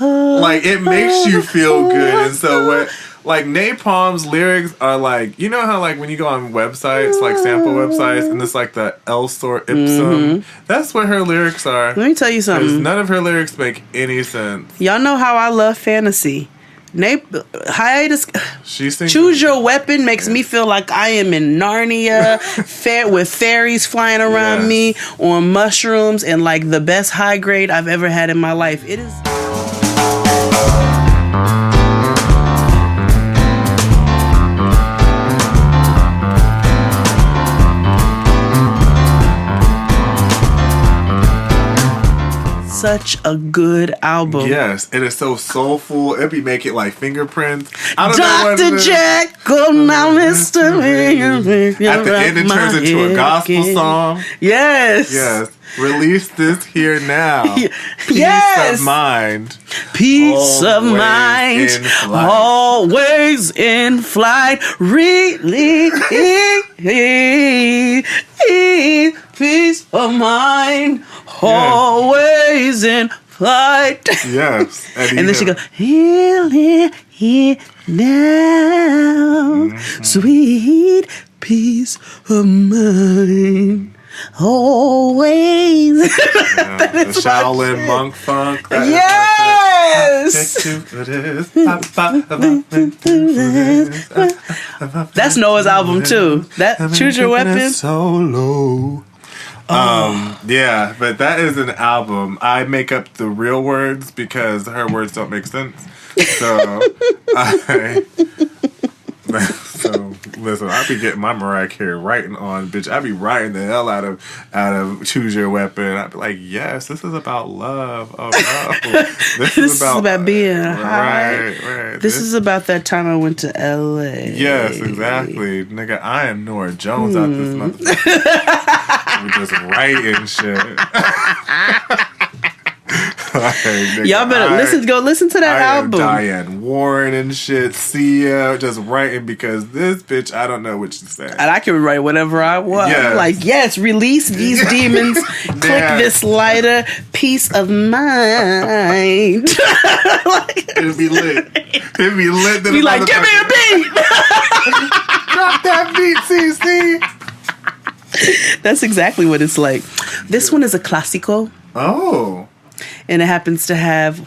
Like, it makes you feel good. And so what... Like, Napalm's lyrics are like, you know how, like, when you go on websites, like sample websites, and it's like the El Sor Ipsum? Mm-hmm. That's what her lyrics are. Let me tell you something. None of her lyrics make any sense. Y'all know how I love fantasy. Hiatus. Choose Your Weapon makes me feel like I am in Narnia, with fairies flying around me on mushrooms, and like the best high grade I've ever had in my life. It is. Such a good album. Yes, it is so soulful. It be making like fingerprints. I don't know what Jekyll, now Mr. At the end, it turns into a gospel song. Yes. Yes. Release this here now. Yes. Peace of mind. Peace of mind. Always in flight. Really. Peace of mind. Always in flight. Yes. And then she goes, here now. Sweet peace of mind. Always. The Shaolin monk funk. Yes. That's Noah's album too. That Choose Your Weapon. Solo. Yeah, but that is an album. I make up the real words because her words don't make sense. So So listen, I be getting my Mariah Carey writing on, bitch. I be writing the hell out of Choose Your Weapon. I be like, yes, this is about love. Oh no, this is about being high. Right. This is about that time I went to LA. Yes, exactly, nigga. I am Nora Jones out this motherfucker. We just writing shit. Y'all better go listen to that album. Diane Warren and shit. Sia just writing because this bitch, I don't know what she's saying. And I can write whatever I want. Yes. Like, yes, release these demons. Click this lighter. Peace of mind. It'd be lit. It'd be lit. Be like, give me a beat. Drop that beat, CC. That's exactly what it's like. This one is a classico. Oh. And it happens to have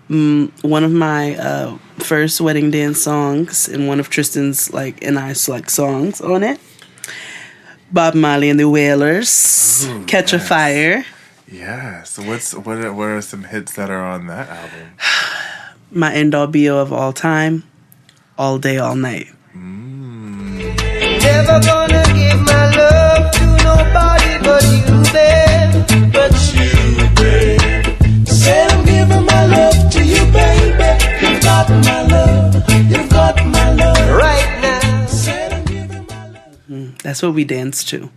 one of my first wedding dance songs and one of Tristan's and I select songs on it. Bob Marley and the Wailers. Ooh, Catch a Fire. Yeah. So what are some hits that are on that album? My end all be all of all time. All Day, All Night. Never gonna give my love to nobody but you, babe. But you, babe. Said I'm giving my love to you, baby. You've got my love. You've got my love right now. Said I'm giving my love. That's what we danced to.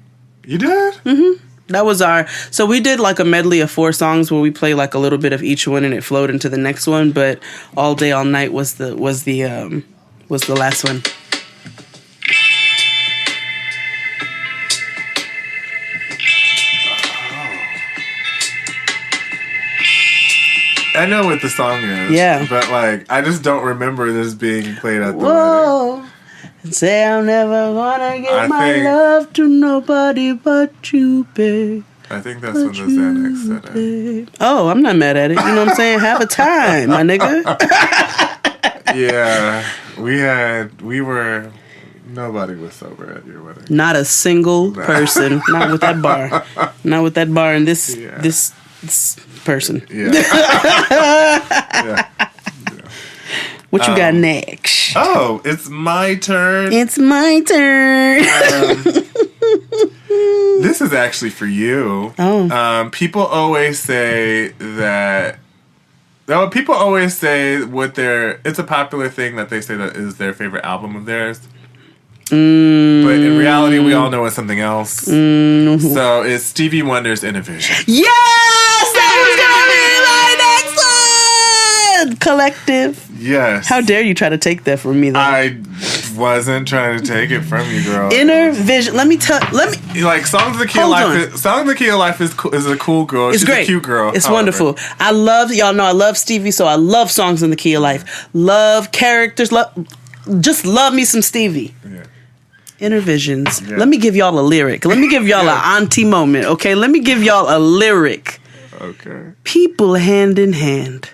You did? Mm-hmm. That was so we did a medley of 4 songs where we play a little bit of each one and it flowed into the next one, but All Day, All Night was the last one. I know what the song is. Yeah. But I just don't remember this being played at the wedding. And say I'm never gonna give my love to nobody but you, babe. I think that's when the Xanax set in. Oh, I'm not mad at it. You know what I'm saying? Have a time, my nigga. Yeah. Nobody was sober at your wedding. Not a single person. Not with that bar. Not with that bar and this person. Yeah. Yeah. What you got next? Oh, it's my turn. It's my turn. This is actually for you. Oh. People always say that. No, people always say it's a popular thing that they say that is their favorite album of theirs. But in reality, we all know it's something else. So it's Stevie Wonder's In a Vision. Yes! That was gonna be my next one! Collective. Yes. How dare you try to take that from me, though? I wasn't trying to take it from you, girl. Inner Vision. Songs of the Key of Life. Songs of the Key of Life is a cool girl. She's great. A cute girl. It's wonderful. I love Stevie, so I love Songs in the Key of Life. Love characters. Just love me some Stevie. Yeah. Inner Visions. Yeah. Let me give y'all a lyric. Let me give y'all an auntie moment, okay? Let me give y'all a lyric. Okay. People hand in hand.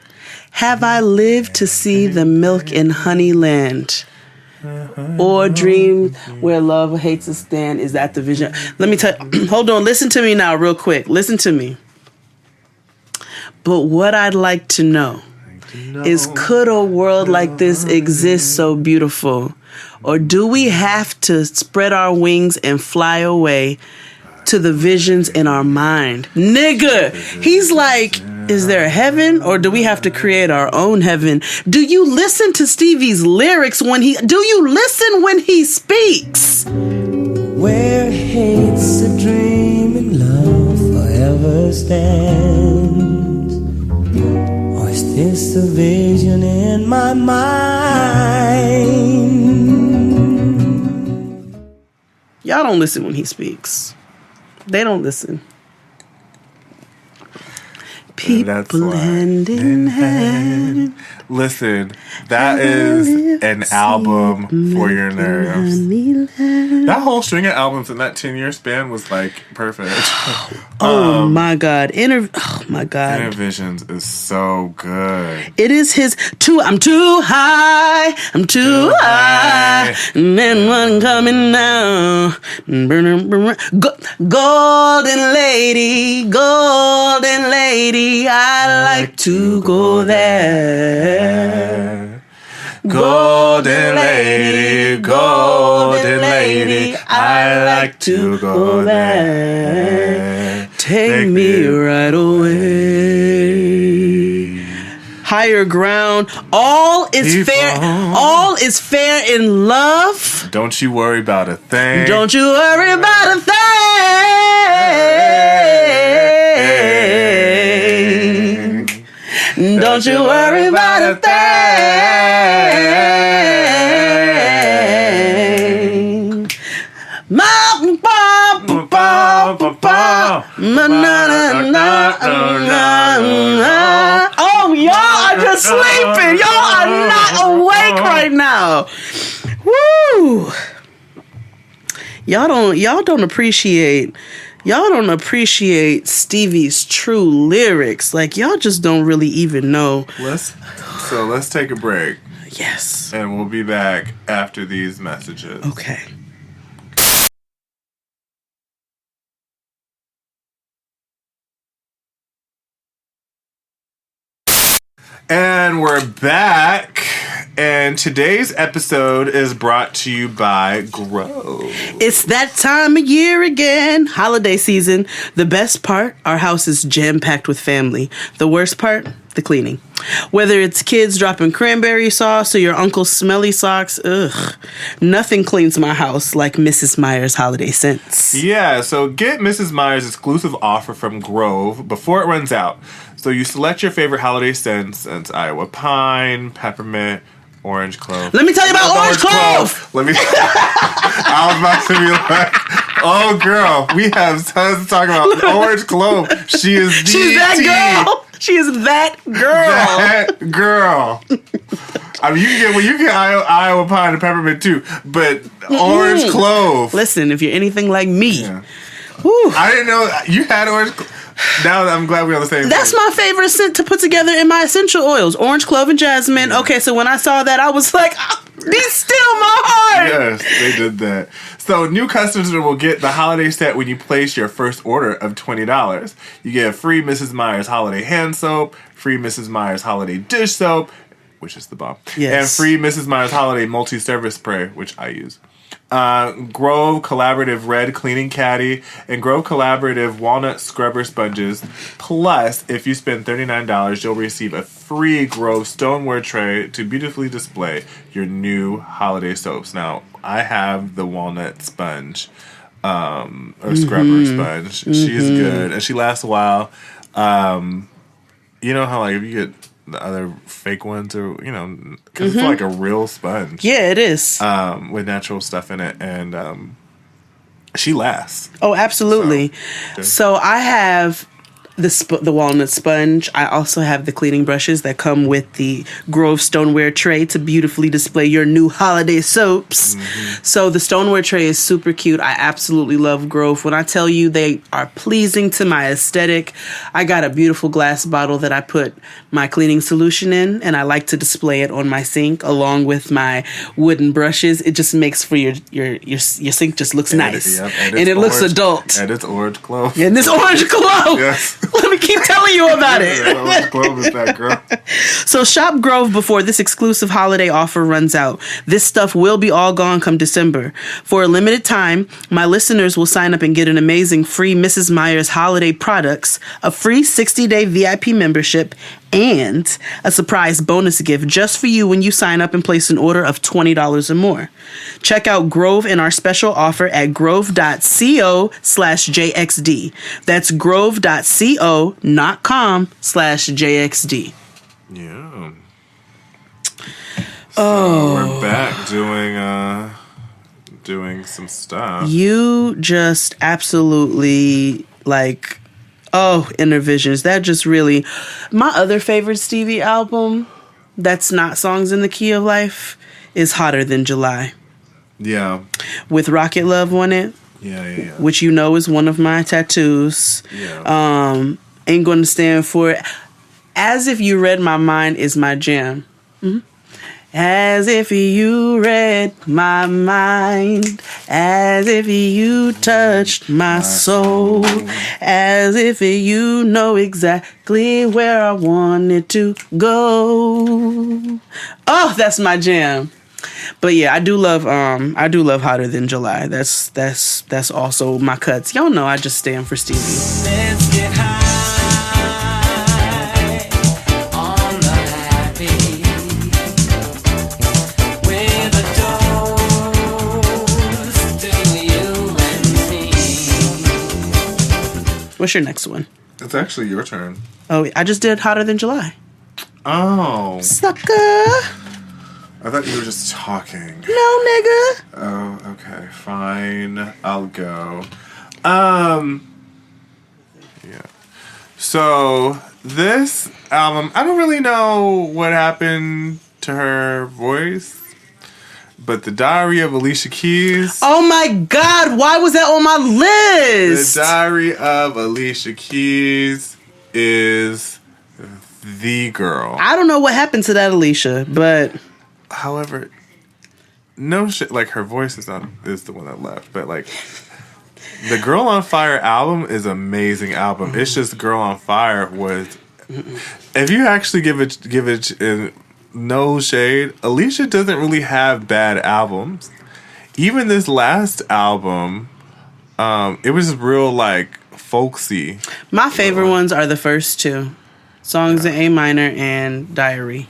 Have I lived to see the milk and honey land? Or dream where love hates to stand? Is that the vision? Let me tell you. Hold on. Listen to me now real quick. Listen to me. But what I'd like to know is, could a world like this exist so beautiful? Or do we have to spread our wings and fly away to the visions in our mind? Nigga, he's like, is there a heaven, or do we have to create our own heaven? Do you listen to Stevie's lyrics do you listen when he speaks? Where hate's a dream and love forever stands, or is this a vision in my mind? Y'all don't listen when he speaks. They don't listen. People hand in hand. Listen, that is an album for your nerves. That whole string of albums in that 10-year span was perfect. Oh my God. Inner Visions is so good. It is his I'm too high. And then one coming down. Golden lady, I like to go there. Golden lady, I like to go there. Take me right away. Higher ground. All is fair. All is fair in love. Don't you worry about a thing. Don't you worry about a thing. Don't you worry about a thing. Oh, y'all are just sleeping. Y'all are not awake right now. Woo! Y'all don't appreciate Stevie's true lyrics. Like, y'all just don't really even know. Let's take a break. Yes. And we'll be back after these messages. Okay. And we're back. And today's episode is brought to you by Grove. It's that time of year again. Holiday season. The best part, our house is jam-packed with family. The worst part, the cleaning. Whether it's kids dropping cranberry sauce or your uncle's smelly socks, nothing cleans my house like Mrs. Meyer's holiday scents. Yeah, so get Mrs. Meyer's exclusive offer from Grove before it runs out. So you select your favorite holiday scents, and it's Iowa Pine, Peppermint, Orange Clove. Let me tell you about Orange Clove! I was about to be like, oh girl, we have tons to talk about. Orange Clove, she's that girl! She is that girl. That girl. I mean, you can get Iowa Pine and Peppermint too, but Orange Clove. Listen, if you're anything like me. Yeah. I didn't know you had Orange Clove. Now I'm glad we're on the same That's page. my favorite scent to put together in my essential oils. Orange, clove, and jasmine. Yeah. Okay, so when I saw that, I was like, these steal my heart. Yes, they did that. So new customers will get the holiday set when you place your first order of $20. You get a free Mrs. Meyer's holiday hand soap, free Mrs. Meyer's holiday dish soap, which is the bomb, and free Mrs. Meyer's holiday multi-service spray, which I use. Grove Collaborative Red Cleaning Caddy and Grove Collaborative Walnut Scrubber Sponges. Plus, if you spend $39, you'll receive a free Grove stoneware tray to beautifully display your new holiday soaps. Now, I have the walnut sponge, or scrubber sponge. She's good, and she lasts a while. You know how, like, if you get the other fake ones, or because it's like a real sponge. Yeah, it is. With natural stuff in it, and she lasts. Oh, absolutely. So I have the walnut sponge. I also have the cleaning brushes that come with the Grove stoneware tray to beautifully display your new holiday soaps. So the stoneware tray is super cute. I absolutely love Grove. When I tell you they are pleasing to my aesthetic, I got a beautiful glass bottle that I put my cleaning solution in, and I like to display it on my sink along with my wooden brushes. It just makes for your sink just looks nice. And it looks adult. And it's Orange Clove. And this Orange Clove. Yes. Let me keep telling you about it. Orange Clove is that girl. So shop Grove before this exclusive holiday offer runs out. This stuff will be all gone come December. For a limited time, my listeners will sign up and get an amazing free Mrs. Meyer's holiday products, a free 60-day VIP membership, and a surprise bonus gift just for you when you sign up and place an order of $20 or more. Check out Grove and our special offer at grove.co/JXD. That's grove.co.com/JXD. Yeah. So we're back doing some stuff. You just absolutely Inner Visions. That just really... My other favorite Stevie album that's not Songs in the Key of Life is Hotter Than July. Yeah. With Rocket Love on it. Yeah. Which you know is one of my tattoos. Yeah. Ain't Gonna Stand For It. As If You Read My Mind is my jam. Mm-hmm. As if you read my mind, as if you touched my soul, as if you know exactly where I wanted to go. Oh, that's my jam. But yeah, I do love Hotter Than July. That's also my cuts. Y'all know I just stand for Stevie. Let's get high. What's your next one? It's actually your turn. Oh, I just did Hotter Than July. Oh. Sucker. I thought you were just talking. No, nigga. Oh, okay. Fine. I'll go. Yeah. So, this album, I don't really know what happened to her voice, but The Diary of Alicia Keys. Oh my God, why was that on my list? The Diary of Alicia Keys is the girl. I don't know what happened to that Alicia, but... However, no shit, like her voice is the one that left, but like the Girl on Fire album is an amazing album. It's just Girl on Fire was, if you actually give it no shade, Alicia doesn't really have bad albums. Even this last album, it was real like folksy. My favorite ones are the first two. Songs in A minor and Diary.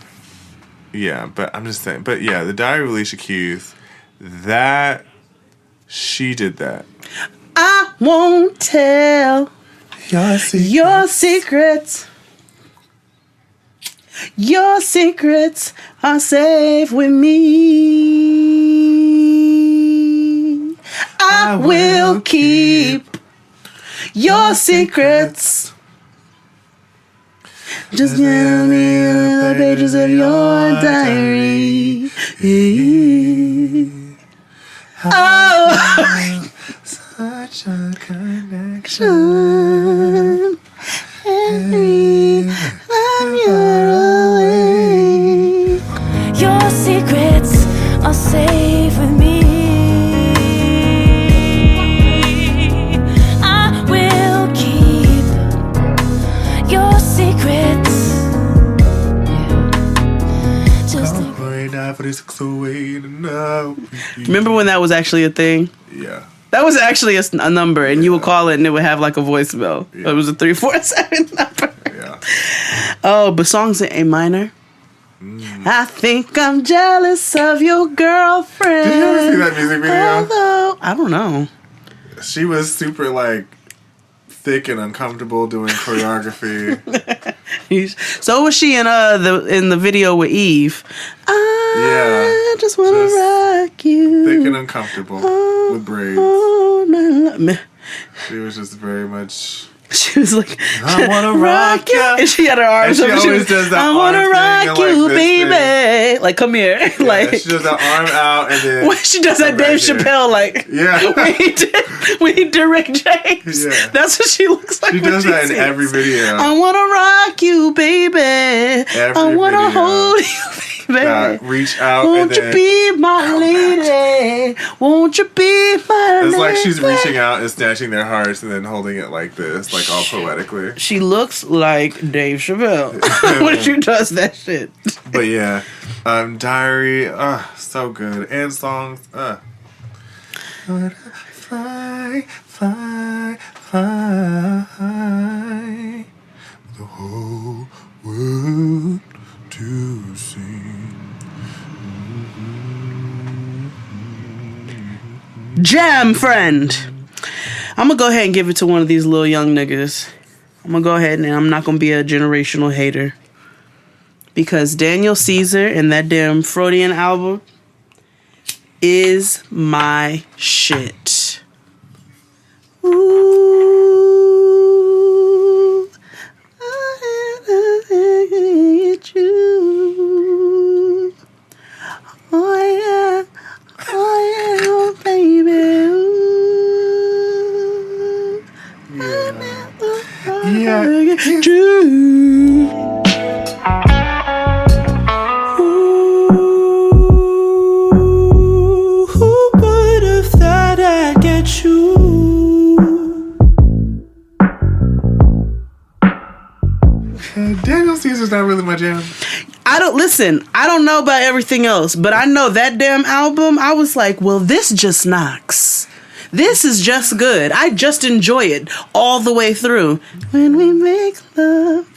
Yeah, but I'm just saying. But yeah, The Diary of Alicia Keys, that she did that. I won't tell your secrets. Your secrets are safe with me. I will keep your secrets. Just give me the pages of your diary. Oh, such a connection. Every time you're away, your secrets are safe with me. I will keep your secrets. Remember when that was actually a thing? Yeah. That was actually a number, and you would call it, and it would have like a voicemail. Yeah. It was a 347 number. Yeah. Oh, but songs in A minor. I think I'm jealous of your girlfriend. Did you ever see that music video? Although, I don't know. She was super like thick and uncomfortable doing choreography. So was she in the video with Eve. I just want to rock you. Thick and uncomfortable with braids. She was just very much. She was like, I want to rock you. And she had her arms up. She always does that. I want to rock you, baby. Like, come here. Yeah, like she does that arm out and then. When she does that Dave Chappelle, like, yeah. when he did Rick James. Yeah. That's what she looks like. She does that in every video. I want to rock you, baby. I want to hold you, baby. Reach out. Won't and you be my lady? Won't you be my lady? It's like she's reaching out and snatching their hearts and then holding it like this, like all poetically. She looks like Dave Chappelle when she does that shit. But yeah, Diary, so good. And songs, Fly, fly, fly, the whole world to see. Jam friend. I'm gonna go ahead and give it to one of these little young niggas. I'm gonna go ahead and I'm not gonna be a generational hater. Because Daniel Caesar and that damn Freudian album is my shit. Ooh, I get you. Oh yeah, baby. Ooh. Yeah. True. Who would have thought I'd get you? Daniel Caesar's not really my jam. I don't know about everything else, but I know that damn album, I was like, well, this just knocks. This is just good. I just enjoy it all the way through. When we make love,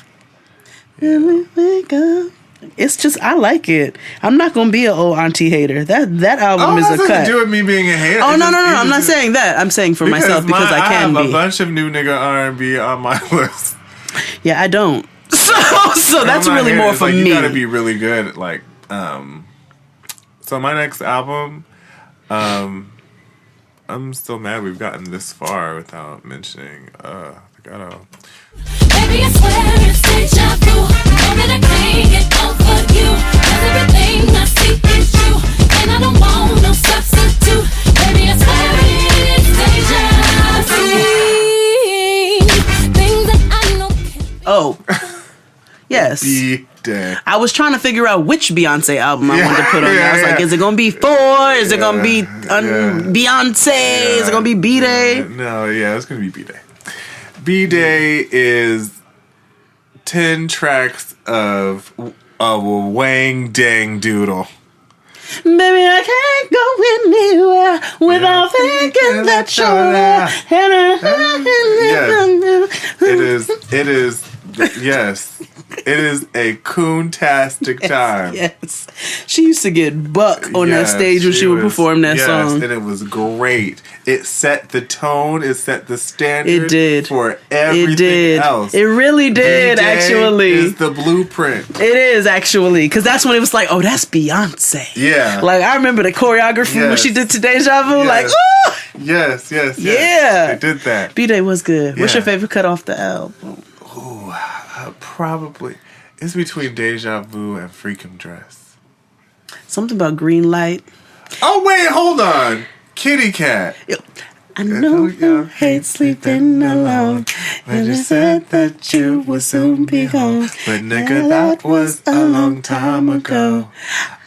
when we wake up. It's just, I like it. I'm not going to be an old auntie hater. That album is a cut. Nothing to do with me being a hater. Oh, no. I'm not saying that. I'm saying for myself because I can be. I have a bunch of new nigga R&B on my list. Yeah, I don't. So that's really more for me. You gotta be really good at like. So my next album, I'm still mad we've gotten this far without mentioning. Baby, I swear it's deja vu. Know that I can't get over you. 'Cause everything I see is you, and I don't want no substitute. Baby, I swear it's deja vu. Things that I know can't. Oh, yes. B-Day. I was trying to figure out which Beyonce album I wanted to put on there. I was like, is it gonna be 4? Is it gonna be Beyonce? Is it gonna be B-Day? No, it's gonna be B-Day. B-Day is 10 tracks of a wang dang doodle. Baby, I can't go anywhere without thinking that you're there. It is, yes. It is a coon-tastic time. Yes. She used to get buck on that stage when she would perform that song. And it was great. It set the tone. It set the standard. It did. For everything else. It really did, B-Day actually. is the blueprint. It is, actually. Because that's when it was like, oh, that's Beyonce. Yeah. Like, I remember the choreography when she did Today's Deja Vu. Like, ooh! Yes. Yeah. They did that. B-Day was good. Yeah. What's your favorite cut off the album? Ooh, probably. It's between Deja Vu and Freakum Dress. Something about green light. Oh, wait, hold on. Kitty Cat. I know you hate sleeping alone. And you said that you would soon be home. But nigga, that was a long time ago.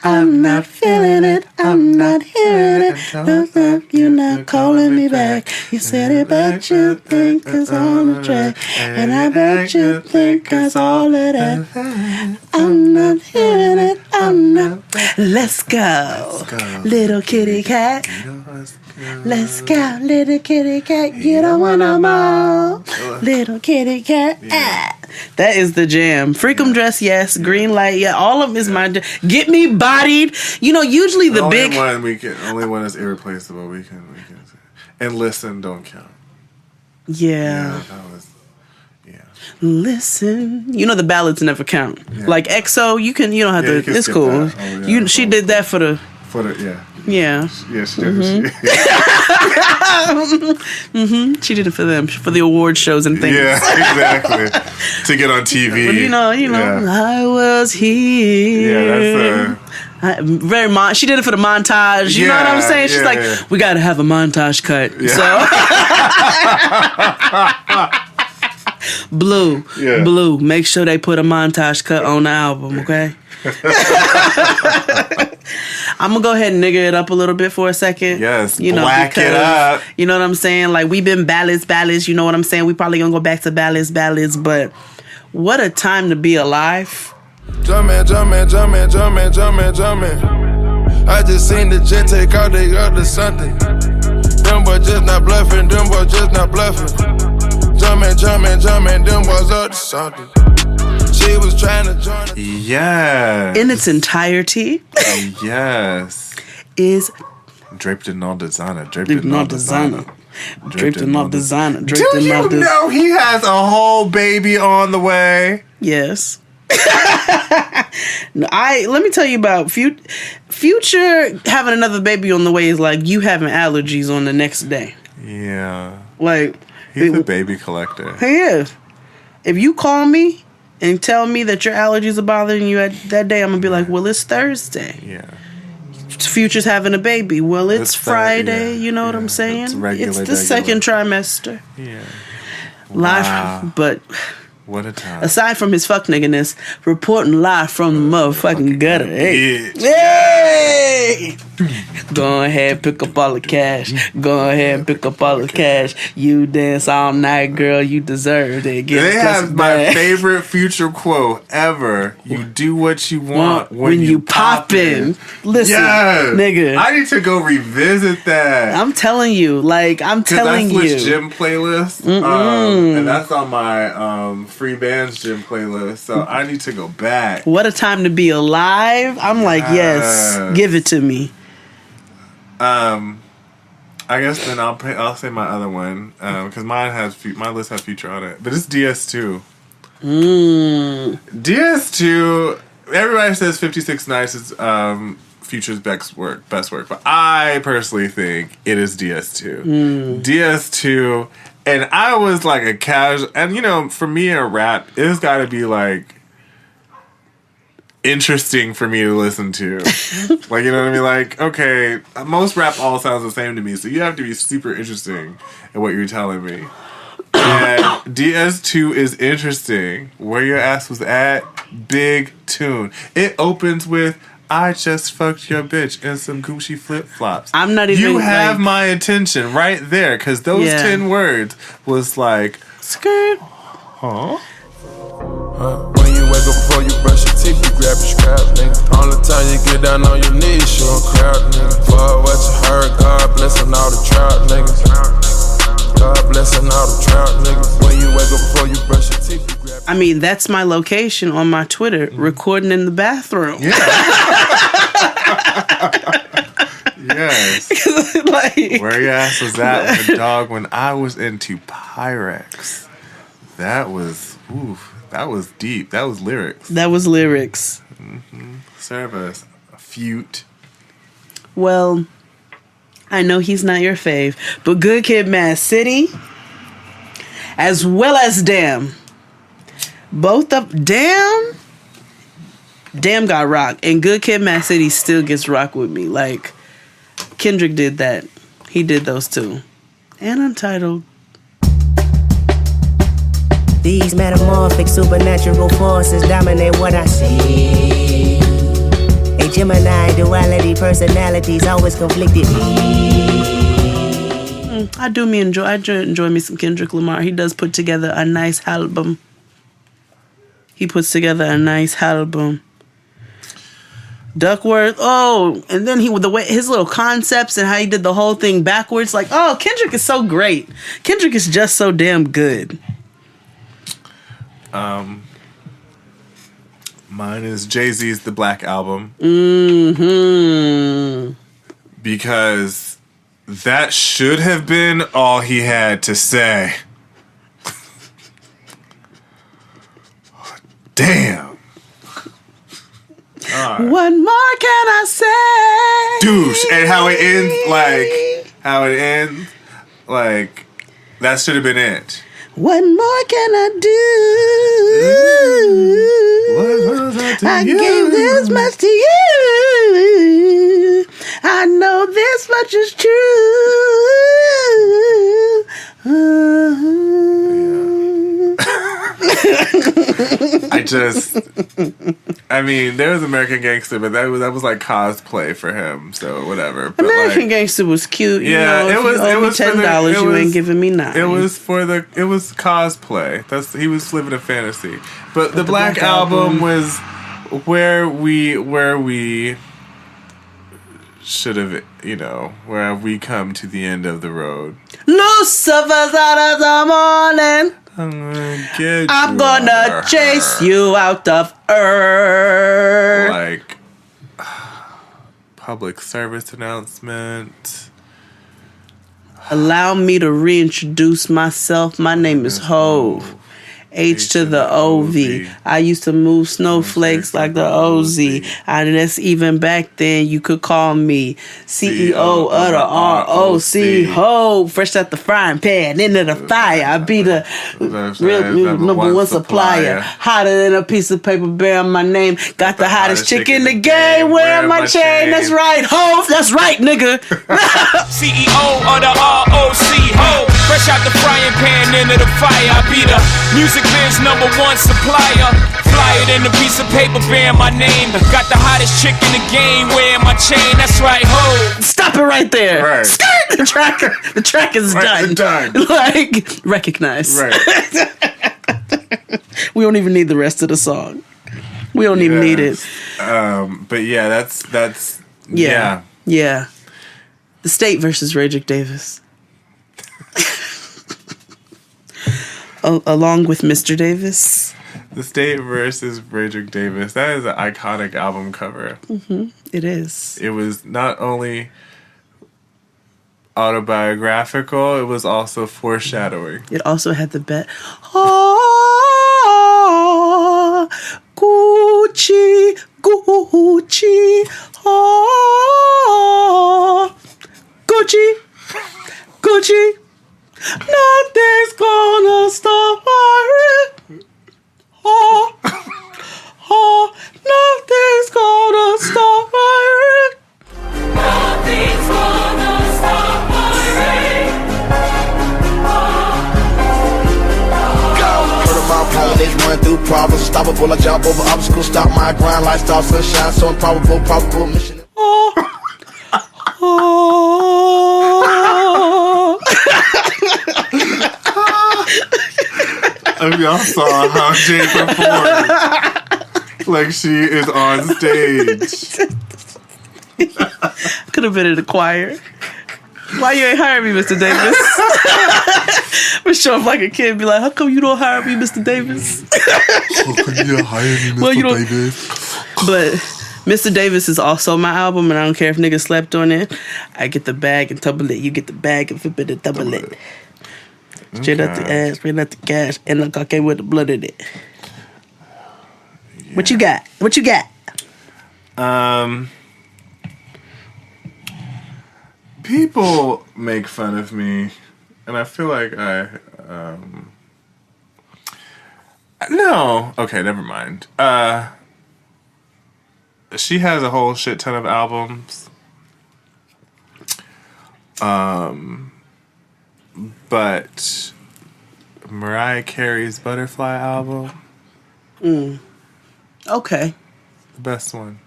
I'm not feeling it. I'm not hearing it. No, you're not calling me back. You said it, but you think it's on the track. And I bet you think it's all of that. I'm not hearing it. I'm not. Let's go. Little kitty cat. Let's go, little kitty cat. You don't want no more. Little kitty cat. Ah. That is the jam. Freakum Dress, yes. Green Light, yeah. All of them is my jam. Get Me Bodied. You know, usually the big only one is irreplaceable. We can and Listen don't count. Yeah. That was. Listen. You know the ballads never count. Yeah. Like EXO, you don't have to. It's cool. She did that for the. Yeah. Yeah, she did. She did it for them, for the award shows and things. Yeah, exactly. To get on TV. But I was here. Yeah, that's she did it for the montage. You know what I'm saying? She's like, we got to have a montage cut. So, Blue. Make sure they put a montage cut on the album, okay? I'm gonna go ahead and nigger it up a little bit for a second. Yes, black it up. You know what I'm saying? Like, we've been ballads. You know what I'm saying? We probably gonna go back to ballads. But what a time to be alive. Jumpin'. I just seen the jet take out, they got to something. Them boys just not bluffing. Jumpin', them boys up to something. She was trying to join us. Yeah. In its entirety. Yes. Is draped in all designer. Do you know he has a whole baby on the way? Yes. Let me tell you about Future having another baby on the way is like you having allergies on the next day. Yeah. Like, he's a baby collector. He is. If you call me and tell me that your allergies are bothering you that day, I'm gonna be like, well, it's Thursday. Yeah. Future's having a baby. Well, it's Friday. You know what I'm saying? It's the second trimester. Yeah. Live, but what a time. Aside from his fuck nigginess, reporting live from the motherfucking gutter. Hey. Go ahead, pick up all the cash. You dance all night, girl. You deserve it. They have my favorite Future quote ever. You do what you want when you poppin'. Listen, nigga. I need to go revisit that. I'm telling you. That's gym playlist. And that's on my free bands gym playlist. So I need to go back. What a time to be alive. I'm like, yes, give it to me. I guess then I'll say my other one because my list has Future on it, but it's DS2. DS2, everybody says 56 Nights is Future's best work, but I personally think it is DS2. DS2, and I was like a casual, and you know, for me in rap, it's got to be like interesting for me to listen to. Like, you know what I mean? Like, okay, most rap all sounds the same to me, so you have to be super interesting in what you're telling me. And DS2 is interesting. Where Your Ass Was At, big tune. It opens with, I just fucked your bitch in some Gucci flip-flops. I'm not even... You have my attention right there, because those 10 words was like... Skirt. Huh? When you wake up before you brush your teeth, you grab your scrap, nigga. Only time you get down on your knees, you a crowd, nigga. For what you heard, God blessing all the trout, niggas. God blessing all the trout, niggas. When you wake up before you brush your teeth, you grab. I mean, that's my location on my Twitter, recording in the bathroom. Yeah. Yes. Like, Where Your Ass Was At with a dog when I was into Pyrex. That was, that was deep. That was lyrics. That was lyrics. Mm-hmm. Serve us a feud. Well, I know he's not your fave, but Good Kid, Mad City, as well as Damn. Both of Damn got rock, and Good Kid, Mad City still gets rock with me. Like, Kendrick did that. He did those two. And Untitled. These metamorphic supernatural forces dominate what I see. A Gemini duality, personalities always conflicted. I enjoy me some Kendrick Lamar. He does put together a nice album. Duckworth, and then with the way his little concepts and how he did the whole thing backwards, like, Kendrick is so great. Kendrick is just so damn good. Mine is Jay-Z's The Black Album. Mm-hmm. Because that should have been all he had to say. Damn. What more can I say? Douche. And how it ends, that should have been it. What more can I do? I gave this much to you. I know this much is there was American Gangster, but that was like cosplay for him, so whatever. But American Gangster was cute. It was $10. You ain't giving me $9. It was cosplay. He was living a fantasy. But the Black Album was where we should have, where have we come to the end of the road? Lucifer's out of the morning. I'm gonna chase you out of earth. Like, public service announcement. Allow me to reintroduce myself. My name is Hove. H to the OV. I used to move snowflakes like the OZ. And that's even back then. You could call me CEO of the ROC. Ho, fresh out the frying pan into the fire. I be the real number one supplier. Hotter than a piece of paper bearing my name. Got the hottest chick in the game. Wearing my chain. That's right, Ho. That's right, nigga. CEO of the ROC. Ho, fresh out the frying pan into the fire. I be the music biz number one supplier. Flyer than a piece of paper bearing my name. Got the hottest chick in the game wearing my chain. That's right, ho. Stop it right there. Right. Skirt. The track is done. Like, recognize. Right. We don't even need the rest of the song. We don't even need it. But yeah, that's yeah. The State versus Radric Davis. Along with Mr. Davis. The State versus Radric Davis. That is an iconic album cover. Mm-hmm. It is. It was not only autobiographical, it was also foreshadowing. It also had the bet. Oh, Gucci, Gucci. Oh, Gucci, Gucci. Nothing's gonna stop my oh, oh, nothing's gonna stop my nothing's gonna stop my rain. Heard about problems, run through problems, unstoppable. I jump over obstacles, stop my grind, lifestyle, sunshine, so improbable, probable mission. Oh. If y'all saw how Jay performed, like she is on stage. Could have been in the choir. Why you ain't hire me, Mr. Davis? But show up like a kid and be like, how come you don't hire me, Mr. Davis? How come you don't hire me, Mr. Davis? But Mr. Davis is also my album, and I don't care if niggas slept on it. I get the bag and double it. You get the bag and flip it and double it. Straight out the ass, straight out the cash, and look, I came with the blood in it. Yeah. What you got? What you got? People make fun of me, and I feel like no. Okay, never mind. She has a whole shit ton of albums. But Mariah Carey's Butterfly album. Okay. The best one.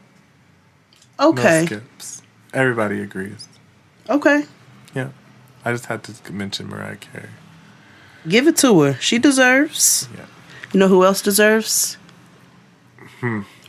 Okay. No skips. Everybody agrees. Okay. Yeah. I just had to mention Mariah Carey. Give it to her. She deserves. Yeah. You know who else deserves?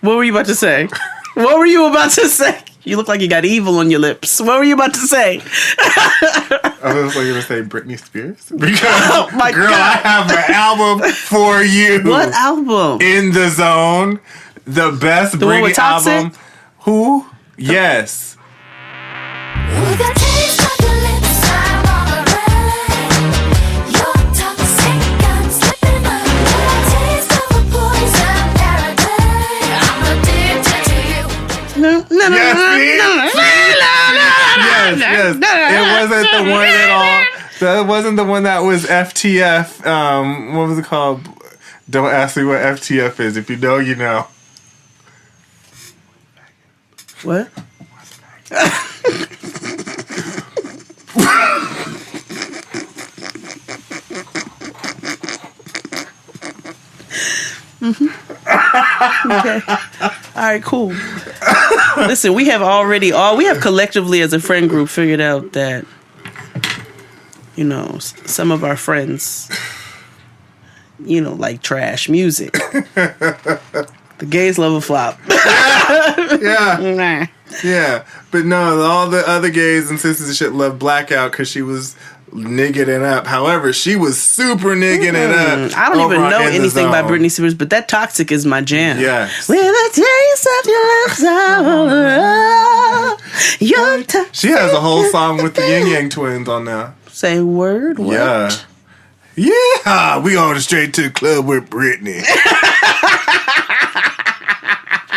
What were you about to say? What were you about to say? You look like you got evil on your lips. What were you about to say? I was going to say Britney Spears. Because, oh my girl, God. I have an album for you. What album? In the Zone. The best the one Britney with Toxic? album. Who? Yes. With a taste of your lips, I'm on a ride. You're toxic, I'm slipping up. With a taste of a poison paradise, I'm addicted to you. Yes. It wasn't the one at all. That wasn't the one that was FTF. What was it called? Don't ask me what FTF is. If you know, you know. What? Okay. All right, cool. Listen, we have collectively as a friend group figured out that, you know, some of our friends, you know, like trash music. The gays love a flop. Yeah. Yeah. But no, all the other gays and sisters and shit love Blackout because she was nigging it up. However, she was super nigging it up. I don't even know anything about Britney Spears, but that Toxic is my jam. Yes. With a taste of your lips, your she has a whole song with the Yin Yang Twins on there. Say word? What? Yeah. Yeah, we going straight to the club with Britney.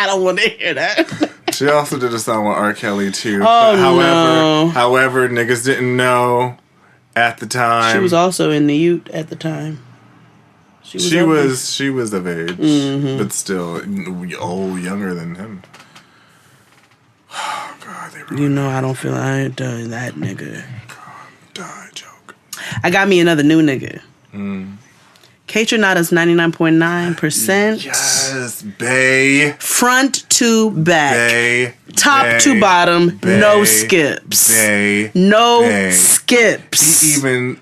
I don't want to hear that. She also did a song with R. Kelly too. Oh, however, niggas didn't know at the time. She was also in the Ute at the time. She was of age, but still, younger than him. Oh God, they you know I don't feel I ain't done that nigga. Die joke. I got me another new nigga. Kaytranada's 99.9%. Yes, bae. Front to back. Bae. Top to bottom. Bae, no skips. bae, no bae. skips. He even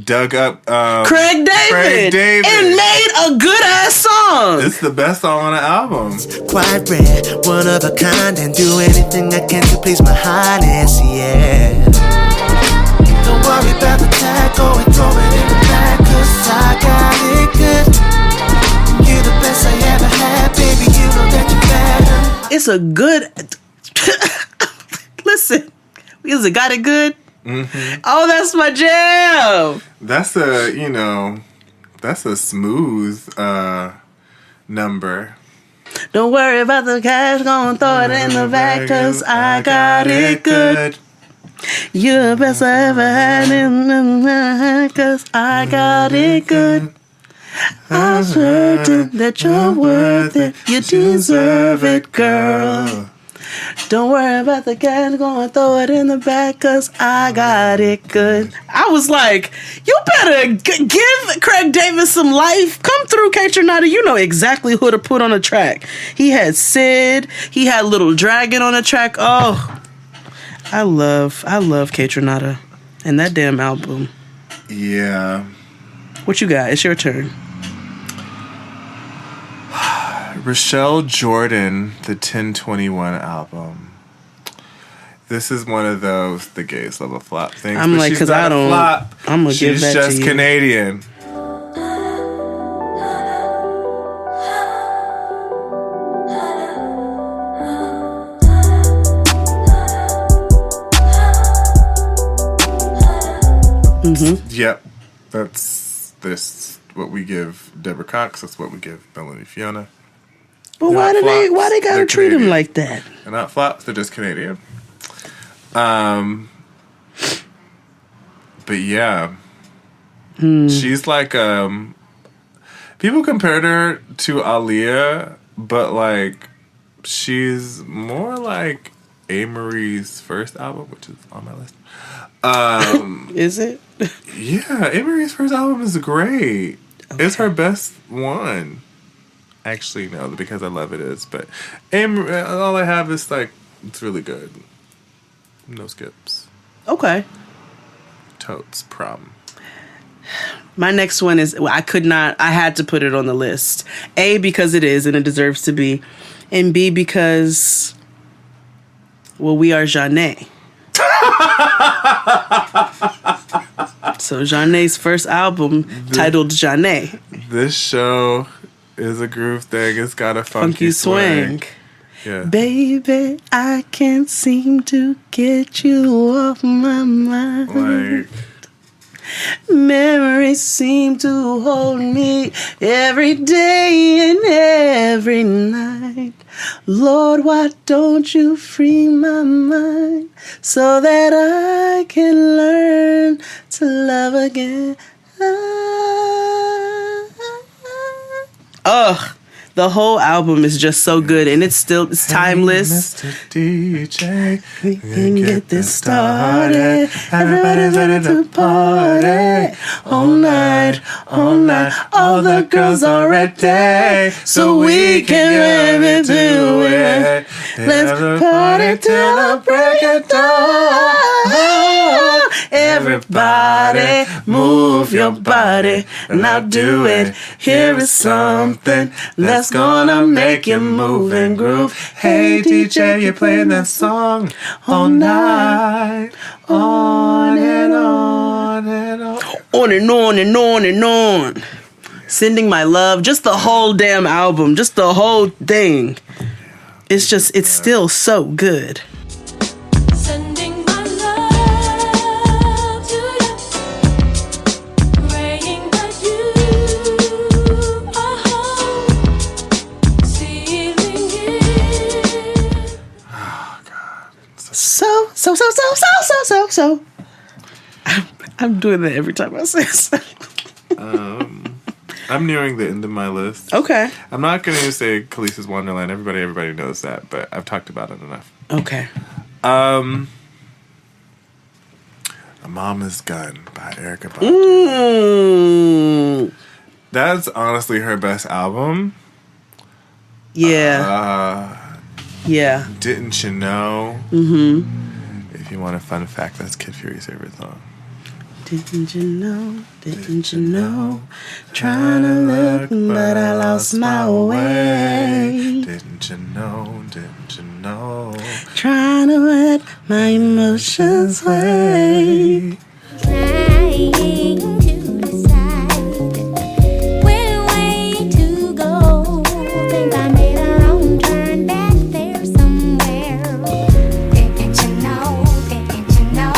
dug up Craig David and made a good ass song. It's the best song on the album. Quite rare, one of a kind, and do anything I can to please my highness, yeah. Don't worry about the tag, go and throw it in the bag, 'cause I got it good. You're the best I ever had, baby, you know that you're better. It's a good... Listen, because it got it good. Oh, that's my jam. That's a smooth number. Don't worry about the cash, gonna throw it in the bag, cause I got it good. You're the best I ever had in the cause I got it good. I'm certain that you're worth it. You deserve it, girl. Don't worry about the cash, gonna throw it in the bag, cause I got it good. I was like, you better give Craig Davis some life. Come through, K Trinidad. You know exactly who to put on the track. He had Sid. He had Little Dragon on the track. Oh, I love K Trinidad and that damn album. Yeah. What you got? It's your turn. Rochelle Jordan, the 1021 album. This is one of those the gays love a flop things. I'm like, because I don't. Flop. I'm gonna give that to you. She's just Canadian. Mm-hmm. Yep, that's what we give Deborah Cox. That's what we give Melanie Fiona. But why they gotta treat him like that? They're not flops. They're just Canadian. But yeah, she's like people compared her to Aaliyah, but like she's more like A. Marie's first album, which is on my list. Is it? Yeah, A. Marie's first album is great. Okay. It's her best one. Actually, no, Because I Love It is, but all I have is like, it's really good. No skips. Okay. Totes, prom. My next one is, I had to put it on the list. A, because it is, and it deserves to be. And B, because, well, we are Jeanne. So Jeanne's first album, titled Jeanne. This show is a groove thing. It's got a funky swing. Yeah. Baby, I can't seem to get you off my mind. Memories seem to hold me every day and every night. Lord, why don't you free my mind so that I can learn to love again? Ugh. The whole album is just so good, and it's timeless. Hey, Mr. DJ, we can get this started. Everybody's ready to party. All night, all night. All the girls are ready, so we can really do it. Let's party till the break of dawn. Everybody, move your body. Now do it. Here is something that's gonna make you move and groove. Hey DJ, you're playing that song all night. On and on and on. On and on and on and on. Sending My Love. Just the whole damn album. Just the whole thing. It's still so good. So. I'm doing that every time I say so. I'm nearing the end of my list. Okay. I'm not going to say Khaleesi's Wonderland. Everybody knows that, but I've talked about it enough. Okay. A Mama's Gun by Erykah Badu. That's honestly her best album. Yeah. Yeah. Didn't You Know? Mm-hmm. If you want a fun fact, that's Kid Fury's favorite song. Didn't you know? Didn't you know? Trying to look, but I lost my way. Didn't you know? Didn't you know? Trying to let my emotions way. Trying to decide which way to go. Think I made a wrong turn back there somewhere. Didn't you know? Didn't you know?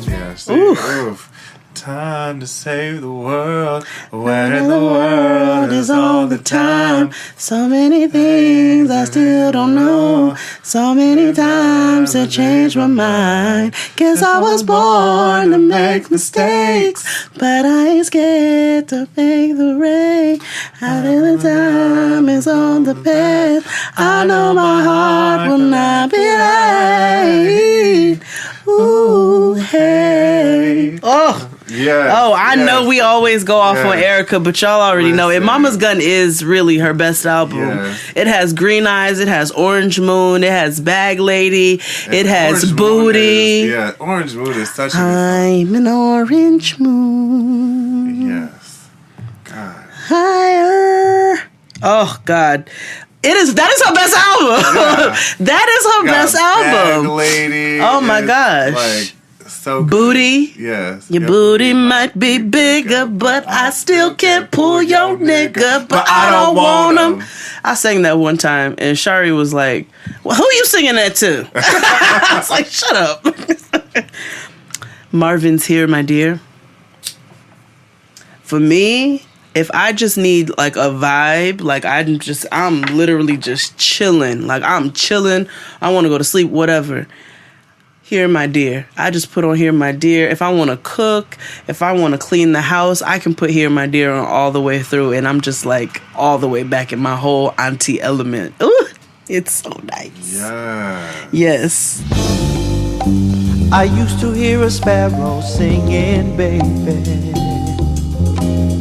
Yeah, see, oof. Time to save the world. world? Where in the world is all the time? So many things I still don't know. So many times I changed my mind. Guess I was born to make mistakes, but I ain't scared to make the rain. I feel the time is on the path. I know my heart will not be late. Ooh, hey. Oh. Yes, I know we always go off on Erica, but y'all already know it. Mama's Gun is really her best album. Yes. It has Green Eyes, it has Orange Moon, it has Bag Lady, it has Orange Booty. Orange Moon is such a I'm an orange moon. Yes. God. Higher. Oh, God. That is her best album. Yeah. That is her best album. Bag Lady. Oh, my gosh. Like, so booty. Yes. Your booty might be bigger, but I still can't pull your nigga. But I don't want him. I sang that one time, and Shari was like, well, who are you singing that to? I was like, shut up. Marvin's Here, my dear. For me, if I just need like a vibe, like I'm literally just chilling. Like I'm chilling. I want to go to sleep, whatever. Here, my dear. I just put on Here, my dear. If I want to cook, if I want to clean the house, I can put Here, my dear on all the way through. And I'm just like all the way back in my whole auntie element. Ooh, it's so nice. Yeah. Yes. I used to hear a sparrow singing, baby.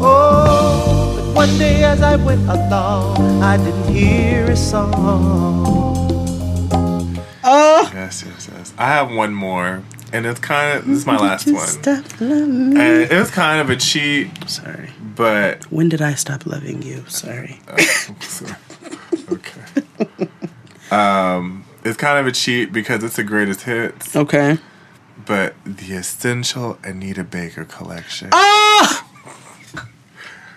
Oh, but one day as I went along, I didn't hear a song. Oh. Yes. I have one more, and it's this is my last one. And it's kind of a cheat. Sorry. But when did I stop loving you? Sorry. Sorry. Okay. It's kind of a cheat because it's the greatest hits. Okay. But the Essential Anita Baker collection. Oh!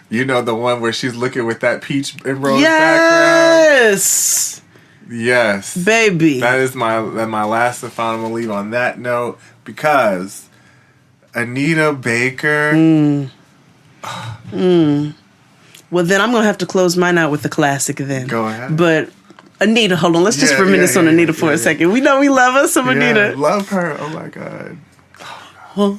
You know, the one where she's looking with that peach and rose yes! background? Yes. Baby. That is my last and final. I'm going to leave on that note because Anita Baker. Well, then I'm going to have to close mine out with the classic then. Go ahead. But Anita, hold on. Let's just reminisce on Anita for a second. We know we love us some Anita. Love her. Oh, my God. Oh,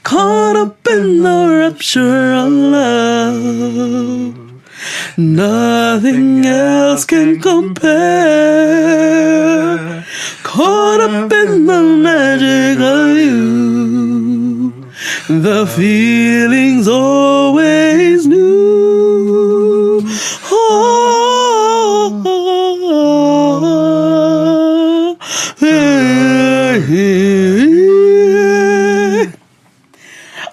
caught up in the rapture of love, nothing else can compare. Caught up in the magic of you, the feeling's always new.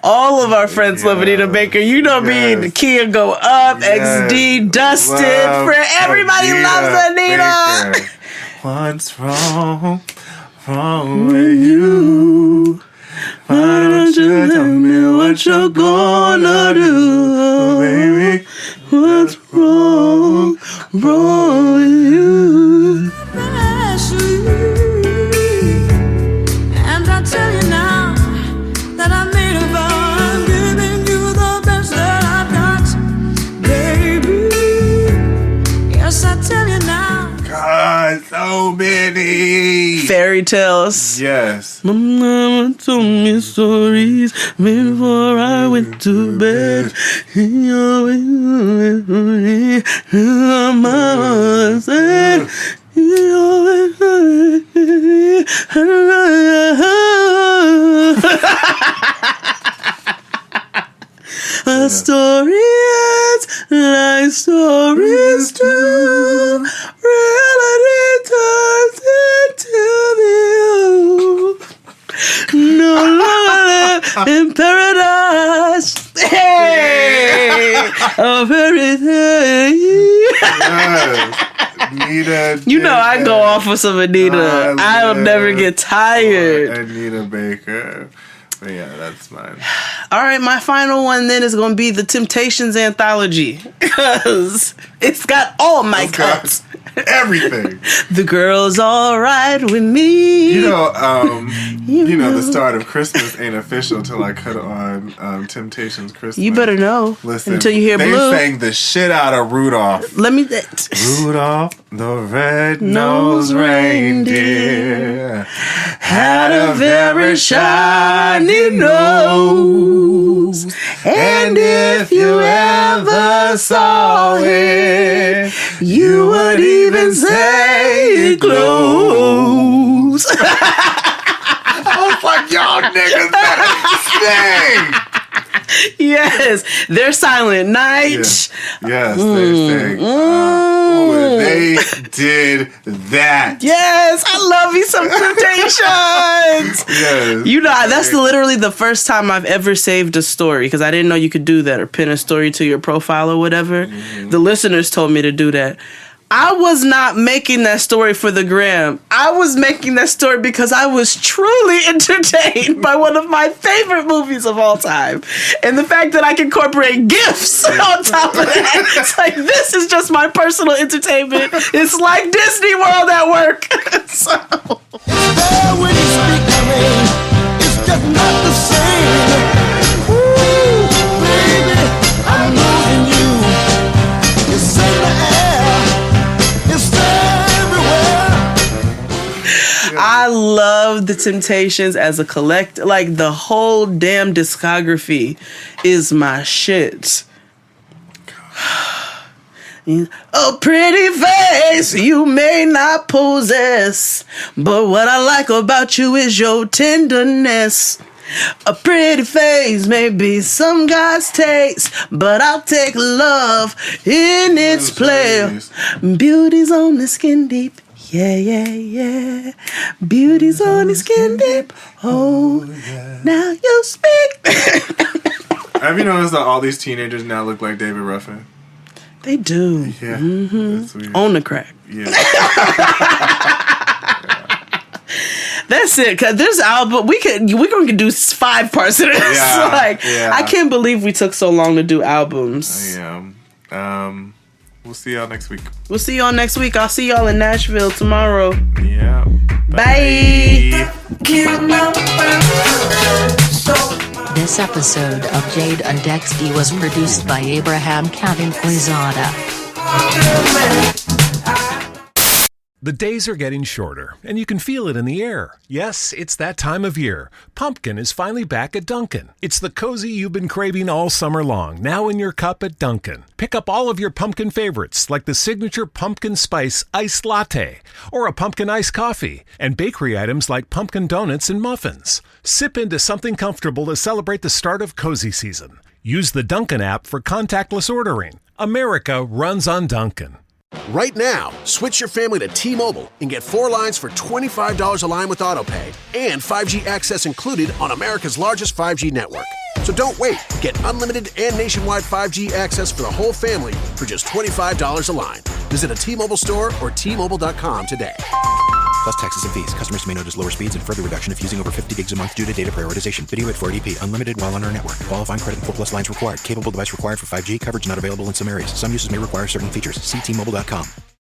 All of our friends love Anita Baker. You know me, the Kia go up, XD, Dustin, everybody loves Anita. Baker. What's wrong with you? Why don't you tell me what you're gonna do, baby? What's wrong with you? And I tell you now that I made a vow, I'm giving you the best that I've got, baby. Yes, I tell you now. God, so many fairy tales. Yes. My mama told me stories before I went to bed. He always my mama said. He always a story ends like stories do. Reality turns into view. No longer in paradise. Hey, of everything. Yes. Anita. You know I go off with some Anita. I'll never get tired. Anita Baker. Yeah, that's mine. All right, my final one then is going to be the Temptations anthology because it's got all my cuts. Everything. The girl's all right with me. You know, the start of Christmas ain't official till I cut on Temptations Christmas. You better know. Listen, until you hear they Blue. sang the shit out of Rudolph. Let me. Rudolph, the red-nosed reindeer, had a very shiny nose, and if you ever saw it, you would even say it glows. I was like, y'all niggas better sing. Yes, they're Silent Night. Yes, they sang. They did that. Yes, I love me some Temptations. Yes. You know, that's literally the first time I've ever saved a story because I didn't know you could do that or pin a story to your profile or whatever. Mm-hmm. The listeners told me to do that. I was not making that story for the gram. I was making that story because I was truly entertained by one of my favorite movies of all time. And the fact that I can incorporate gifts on top of that. It's like, this is just my personal entertainment. It's like Disney World at work. So. When you speak to me, it's just not the same. Ooh, baby, I'm losing you. It's in the air. I love the Temptations as a collect. Like, the whole damn discography is my shit. A pretty face you may not possess, but what I like about you is your tenderness. A pretty face may be some guy's taste, but I'll take love in its place. Beauty's on the skin deep. Yeah, yeah, yeah. Beauty's on the skin deep. Oh, yeah. Now you speak. Have you noticed that all these teenagers now look like David Ruffin? They do. Yeah. Mm-hmm. On the crack. Yeah. That's it. Cause this album, we're going to do 5 parts of this. Yeah, I can't believe we took so long to do albums. Yeah. We'll see y'all next week. We'll see y'all next week. I'll see y'all in Nashville tomorrow. Yeah. Bye. This episode of Jade and Dexty was produced by Abraham Kevin Quezada. The days are getting shorter, and you can feel it in the air. Yes, it's that time of year. Pumpkin is finally back at Dunkin'. It's the cozy you've been craving all summer long, now in your cup at Dunkin'. Pick up all of your pumpkin favorites, like the signature pumpkin spice iced latte, or a pumpkin iced coffee, and bakery items like pumpkin donuts and muffins. Sip into something comfortable to celebrate the start of cozy season. Use the Dunkin' app for contactless ordering. America runs on Dunkin'. Right now, switch your family to T-Mobile and get 4 lines for $25 a line with AutoPay and 5G access included on America's largest 5G network. So don't wait. Get unlimited and nationwide 5G access for the whole family for just $25 a line. Visit a T-Mobile store or T-Mobile.com today. Plus taxes and fees. Customers may notice lower speeds and further reduction if using over 50 gigs a month due to data prioritization. Video at 480p. Unlimited while on our network. Qualifying credit and 4+ lines required. Capable device required for 5G. Coverage not available in some areas. Some uses may require certain features. See T-Mobile.com.